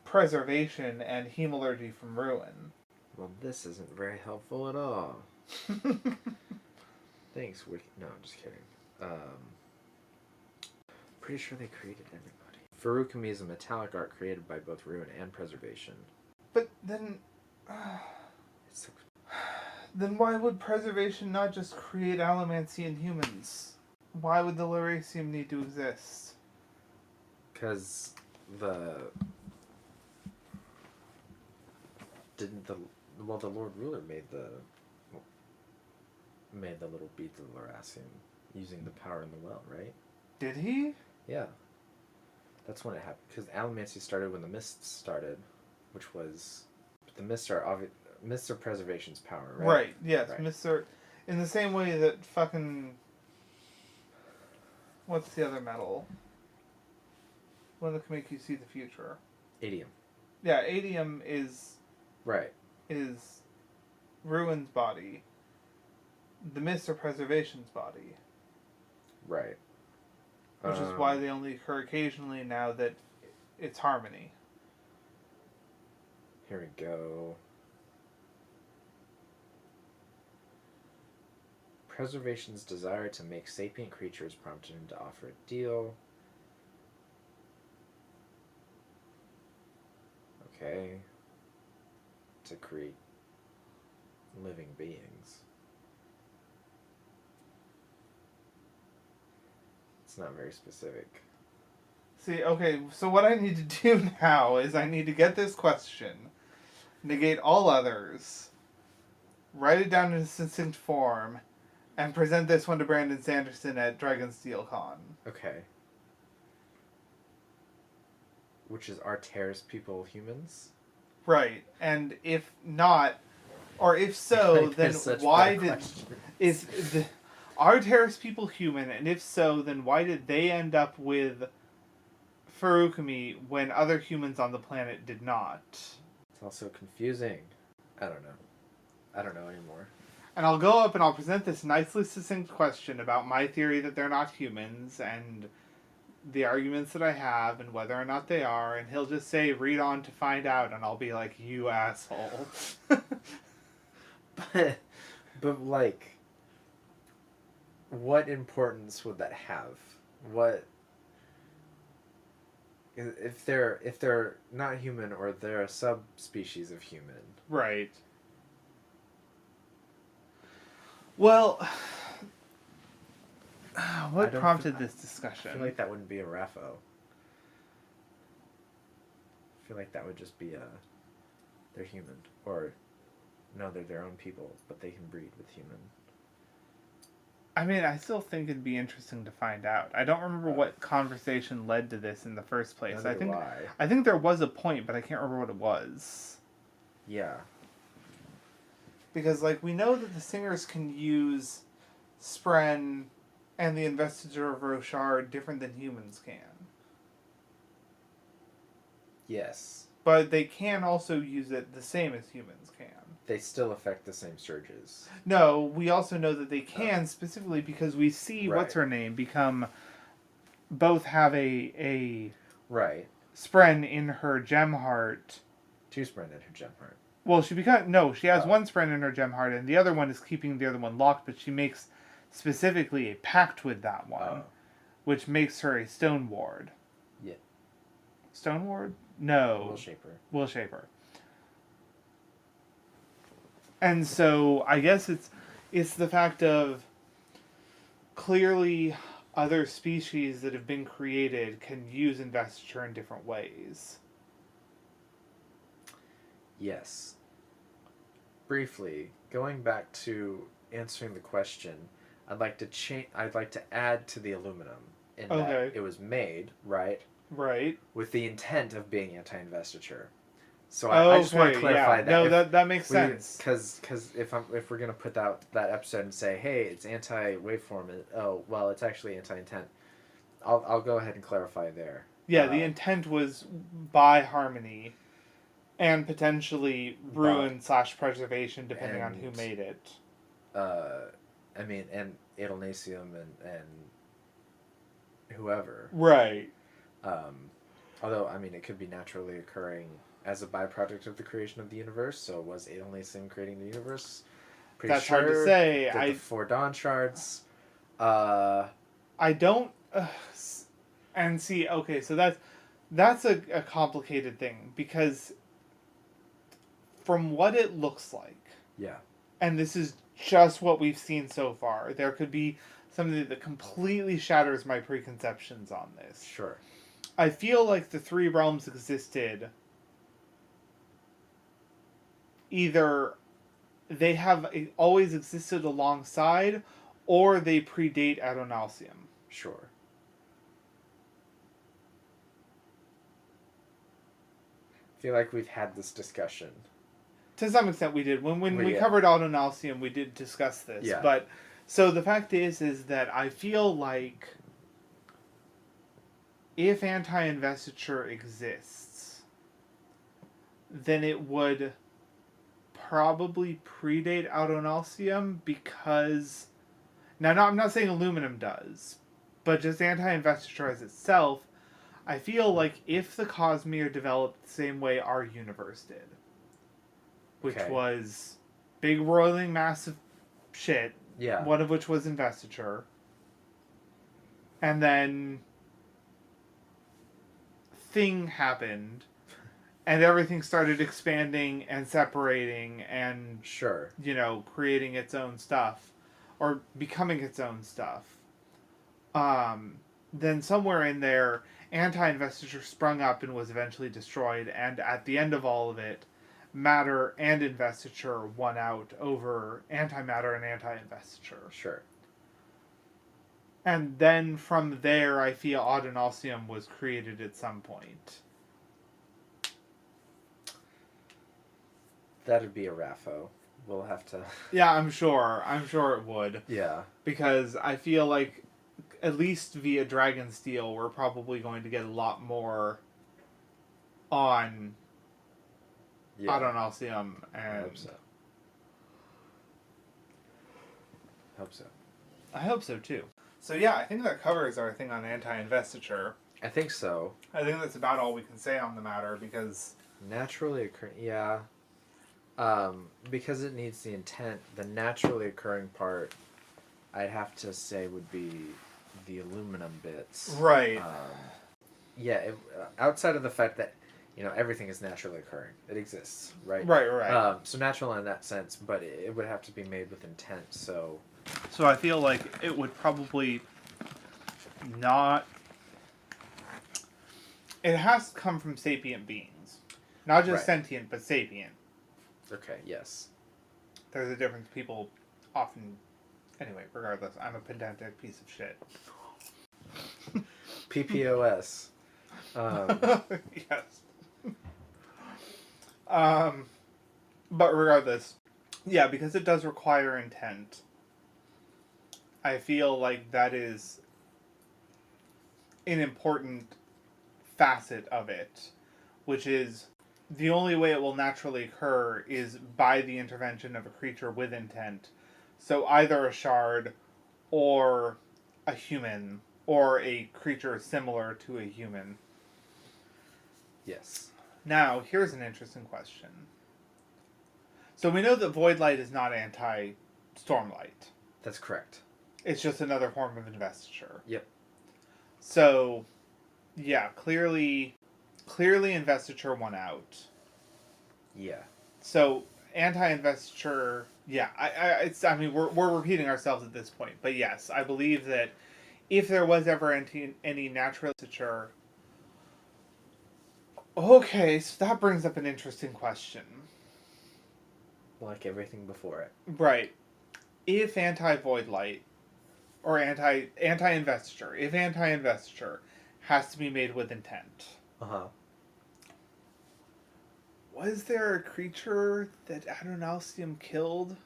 Preservation and hemalurgy from Ruin? Well, this isn't very helpful at all. Thanks, Wiki. No, I'm just kidding. Pretty sure they created everybody. Furukami is a metallic art created by both ruin and preservation. But then... It's so... Then why would preservation not just create allomancy in humans? Why would the Lerasium need to exist? Because the Lord Ruler made the little beads of Lerasium using the power in the well, right? Did he? Yeah. That's when it happened. Because allomancy started when the mists started, which was... But the mists are preservation's power, right? Right, yes. Right. Mr. In the same way that fucking... What's the other metal? One that can make you see the future. Adium. Yeah, Adium is... Right. Is Ruin's body. The mists are preservation's body. Right. Which is why they only occur occasionally now that it's harmony. Here we go. Preservation's desire to make sapient creatures prompted him to offer a deal. Okay. To create living beings. It's not very specific. See, okay, so what I need to do now is I need to get this question, negate all others, write it down in a succinct form, and present this one to Brandon Sanderson at Dragonsteel Con. Okay. Which is, are Terrace people humans? Right, and if not, or if so, then why did... Are Terrace people human, and if so, then why did they end up with Furukami when other humans on the planet did not? It's also confusing. I don't know anymore. And I'll go up and I'll present this nicely succinct question about my theory that they're not humans, and the arguments that I have, and whether or not they are, and he'll just say, read on to find out, and I'll be like, you asshole. But like... What importance would that have? What if they're not human, or they're a subspecies of human? Right. What prompted this discussion? I feel like that wouldn't be a Rapho. I feel like that would just be they're human, or no, they're their own people, but they can breed with human. I mean, I still think it'd be interesting to find out. I don't remember what conversation led to this in the first place. I think there was a point, but I can't remember what it was. Yeah. Because, like, we know that the singers can use Spren and the Investiture of Roshar different than humans can. Yes. But they can also use it the same as humans can. They still affect the same surges. No, we also know that they can, specifically because we see, Right. what's-her-name, both have a Right. Spren in her gem heart. Two Spren in her gem heart. Well, she has one Spren in her gem heart, and the other one is keeping the other one locked, but she makes specifically a pact with that one, which makes her a Stone Ward. Yeah. Stone Ward? No. Will Shaper. And so I guess it's the fact of clearly other species that have been created can use investiture in different ways. Yes. Briefly, going back to answering the question, I'd like to add to the aluminum in that it was made, right? Right. With the intent of being anti-investiture. So I just want to clarify that. No, that makes sense. Because if we're gonna put out that episode and say, hey, it's anti-waveform, it's actually anti-intent. I'll go ahead and clarify there. Yeah, the intent was by harmony, and potentially ruin / preservation, depending on who made it. And Adelnasium and whoever. Right. Although, it could be naturally occurring as a byproduct of the creation of the universe. So was Adelnasium creating the universe? That's hard to say. The 4 Dawn shards. I don't. And see, okay, so that's a complicated thing because from what it looks like, Yeah. and this is just what we've seen so far, there could be something that completely shatters my preconceptions on this. Sure. I feel like the three realms existed. Either they have always existed alongside, or they predate Adonalsium. Sure. I feel like we've had this discussion. To some extent, we did when we Yeah. covered Adonalsium. We did discuss this, Yeah. but so the fact is that I feel like if anti-investiture exists, then it would probably predate Adonalsium because now, I'm not saying aluminum does, but just anti-investiture as itself. I feel like if the Cosmere developed the same way our universe did, which Okay. was big roiling massive shit, Yeah. one of which was investiture, and then thing happened, and everything started expanding and separating and, Sure. creating its own stuff, or becoming its own stuff. Then somewhere in there, anti-investiture sprung up and was eventually destroyed, and at the end of all of it, matter and investiture won out over antimatter and anti-investiture. Sure. And then from there, I feel Adonalsium was created at some point. That'd be a raffo. We'll have to. Yeah, I'm sure it would. Yeah. Because I feel like, at least via Dragonsteel, we're probably going to get a lot more on Adonalsium I and hope so. Hope so. I hope so too. So yeah, I think that covers our thing on anti-investiture. I think so. I think that's about all we can say on the matter because Naturally occurring. Yeah. Because it needs the intent, the naturally occurring part, I'd have to say would be the aluminum bits. right. Yeah. Outside of the fact that everything is naturally occurring, it exists, right? Right. So natural in that sense, but it would have to be made with intent. So. So I feel like it would probably not. It has to come from sapient beings, not just Right. sentient, but sapient. Okay. Yes. There's a difference. People often. Anyway, regardless, I'm a pedantic piece of shit. PPOS. Yes. But regardless, yeah, because it does require intent. I feel like that is an important facet of it, which is the only way it will naturally occur is by the intervention of a creature with intent. So either a shard or a human or a creature similar to a human. Yes. Now, here's an interesting question. So we know that Voidlight is not anti-Stormlight. That's correct. It's just another form of investiture. Yep. So, yeah, clearly investiture won out. Yeah. So, anti-investiture, yeah, I mean, we're repeating ourselves at this point, but yes, I believe that if there was ever any natural investiture. Okay, so that brings up an interesting question. Like everything before it. Right. If anti-Voidlight or anti-investiture, if anti-investiture has to be made with intent. Uh-huh. Was there a creature that Adonalsium killed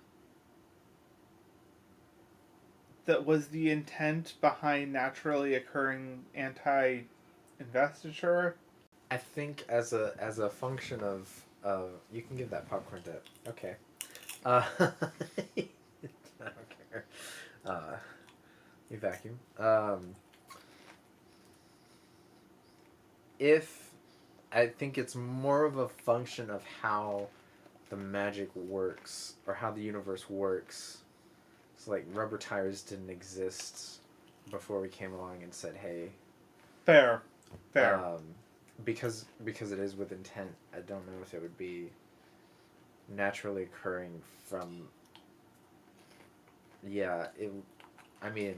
that was the intent behind naturally occurring anti-investiture? I think as a function of you can give that popcorn dip. Okay. I don't care. You vacuum. If I think it's more of a function of how the magic works or how the universe works. It's like rubber tires didn't exist before we came along and said, hey. Fair. Because it is with intent, I don't know if it would be naturally occurring from. Yeah, I mean.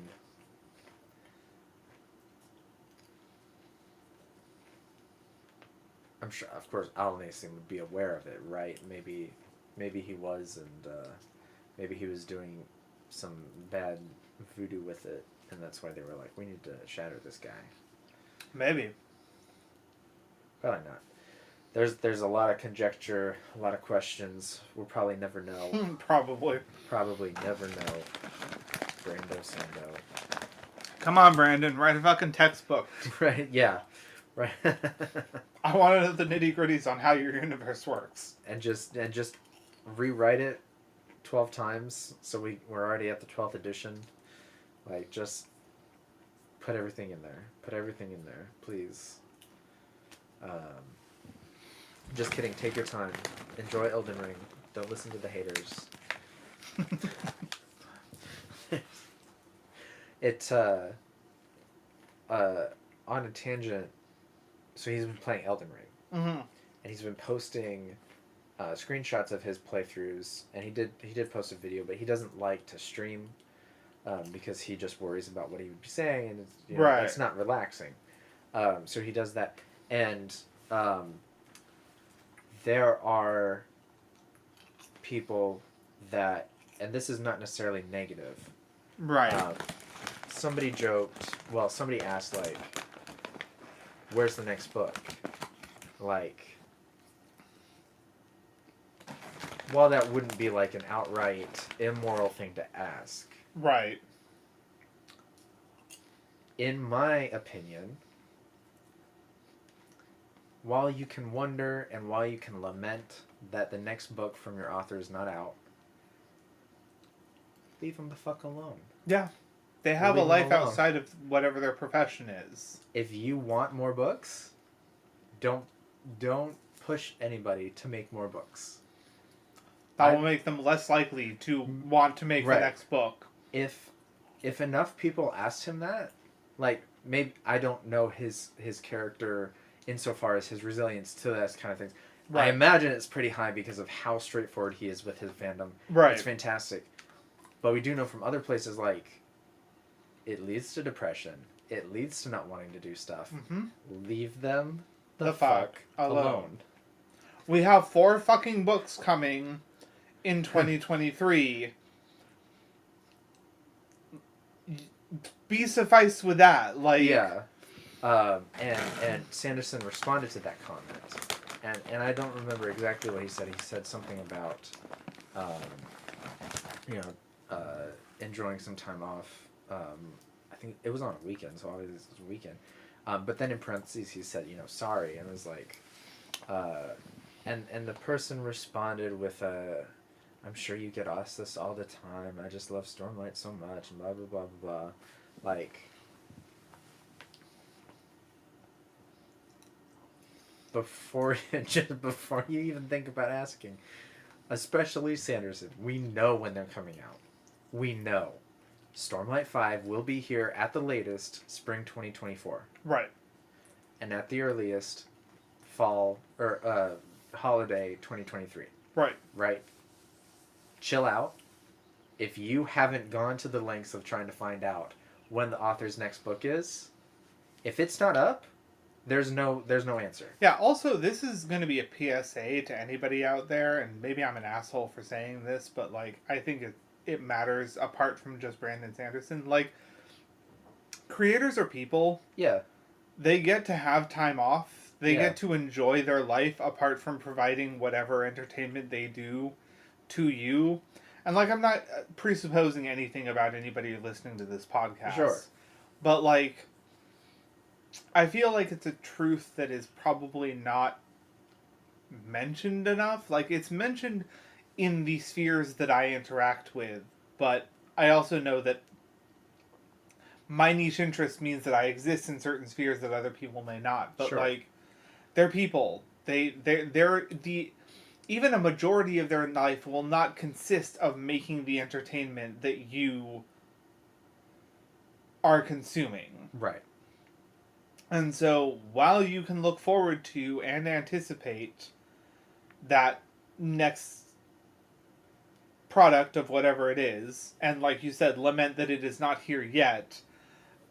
I'm sure, of course, Al Nassim would be aware of it, right? Maybe he was, and maybe he was doing some bad voodoo with it, and that's why they were like, we need to shatter this guy. Maybe. Probably not. There's a lot of conjecture, a lot of questions. We'll probably never know. Probably never know. Brando Sando. Come on, Brandon, write a fucking textbook. Right, yeah. Right. I want to know the nitty-gritties on how your universe works. And just rewrite it 12 times, so we're already at the 12th edition. Like, just put everything in there. Put everything in there, please. Just kidding. Take your time. Enjoy Elden Ring. Don't listen to the haters. On a tangent, so he's been playing Elden Ring. Mm-hmm. And he's been posting screenshots of his playthroughs, and he did post a video, but he doesn't like to stream because he just worries about what he would be saying, and it's not relaxing. So he does that, and there are people that, and this is not necessarily negative. Right. Somebody asked, like, where's the next book? Like, while that wouldn't be like an outright immoral thing to ask. Right. In my opinion, while you can wonder and while you can lament that the next book from your author is not out, leave them the fuck alone. Yeah. They have a life outside of whatever their profession is. If you want more books, don't push anybody to make more books. That will make them less likely to want to make the next book. If enough people asked him that, like, maybe, I don't know his character insofar as his resilience to that kind of things. Right. I imagine it's pretty high because of how straightforward he is with his fandom. Right. It's fantastic. But we do know from other places, like, it leads to depression. It leads to not wanting to do stuff. Mm-hmm. Leave them the fuck alone. We have 4 fucking books coming in 2023. Be suffice with that. Like, yeah. And Sanderson responded to that comment. And I don't remember exactly what he said. He said something about, enjoying some time off. I think it was on a weekend, so obviously it was a weekend. But then in parentheses he said, sorry, and it was like, and the person responded with I'm sure you get asked this all the time. I just love Stormlight so much, and blah blah blah blah blah. Like, before you even think about asking, especially Sanderson, we know when they're coming out. We know. Stormlight 5 will be here at the latest spring 2024. Right. And at the earliest fall or holiday 2023. Right. Right. Chill out. If you haven't gone to the lengths of trying to find out when the author's next book is, if it's not up, there's no answer. Yeah, also this is going to be a PSA to anybody out there, and maybe I'm an asshole for saying this, but like I think it matters apart from just Brandon Sanderson. Like, creators are people. Yeah. They get to have time off. They get to enjoy their life apart from providing whatever entertainment they do to you. And, like, I'm not presupposing anything about anybody listening to this podcast. Sure. But, like, I feel like it's a truth that is probably not mentioned enough. Like, it's mentioned in the spheres that I interact with, but I also know that my niche interest means that I exist in certain spheres that other people may not. But like, they're people. They're even a majority of their life will not consist of making the entertainment that you are consuming. Right. And so, while you can look forward to and anticipate that next product of whatever it is, and like you said, lament that it is not here yet,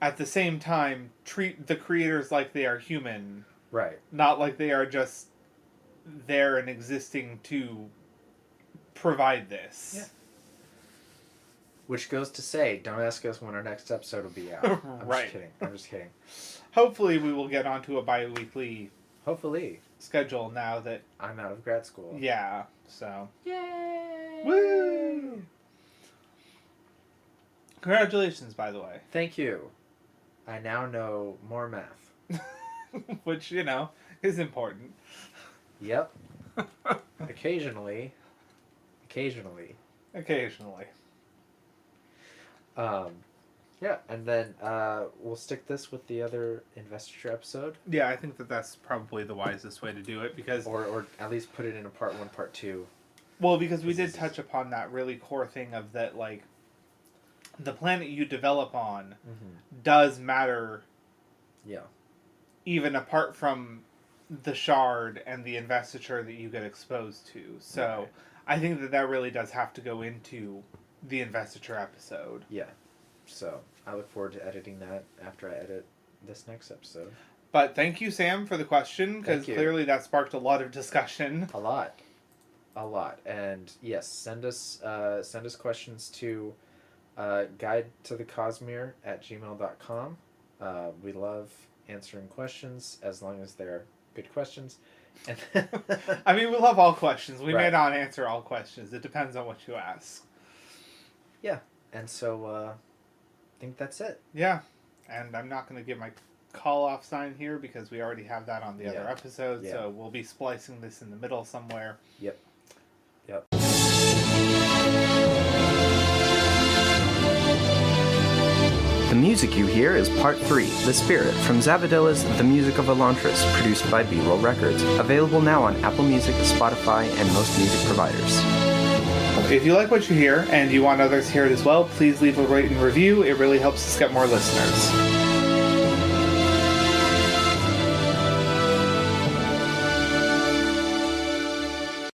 at the same time, treat the creators like they are human. Right. Not like they are just there and existing to provide this. Yeah. Which goes to say, don't ask us when our next episode will be out. Right. I'm just kidding. Hopefully we will get onto a bi-weekly Hopefully. schedule now that... I'm out of grad school. Yeah, so... Yay! Woo! Congratulations, by the way. Thank you. I now know more math. Which, you know, is important. Yep. Occasionally. Occasionally. Yeah, and then we'll stick this with the other investiture episode. Yeah, I think that that's probably the wisest way to do it, because... Or at least put it in a part 1, part 2. Well, because we did touch upon that really core thing of that, like, the planet you develop on does matter. Yeah. Even apart from the shard and the investiture that you get exposed to. So, right. I think that that really does have to go into the investiture episode. Yeah. So, I look forward to editing that after I edit this next episode. But thank you, Sam, for the question, because clearly that sparked a lot of discussion. A lot. And yes, send us questions to guide to the Cosmere at gmail.com. We love answering questions as long as they're good questions. And I mean, we love all questions. We may Right. not answer all questions. It depends on what you ask. Yeah. And so I think that's it. Yeah. And I'm not going to give my call-off sign here because we already have that on the other episode. Yeah. So we'll be splicing this in the middle somewhere. Yep. The music you hear is Part 3, The Spirit, from Zavadilla's The Music of Elantris, produced by B-Roll Records. Available now on Apple Music, Spotify, and most music providers. If you like what you hear and you want others to hear it as well, please leave a rate and review. It really helps us get more listeners.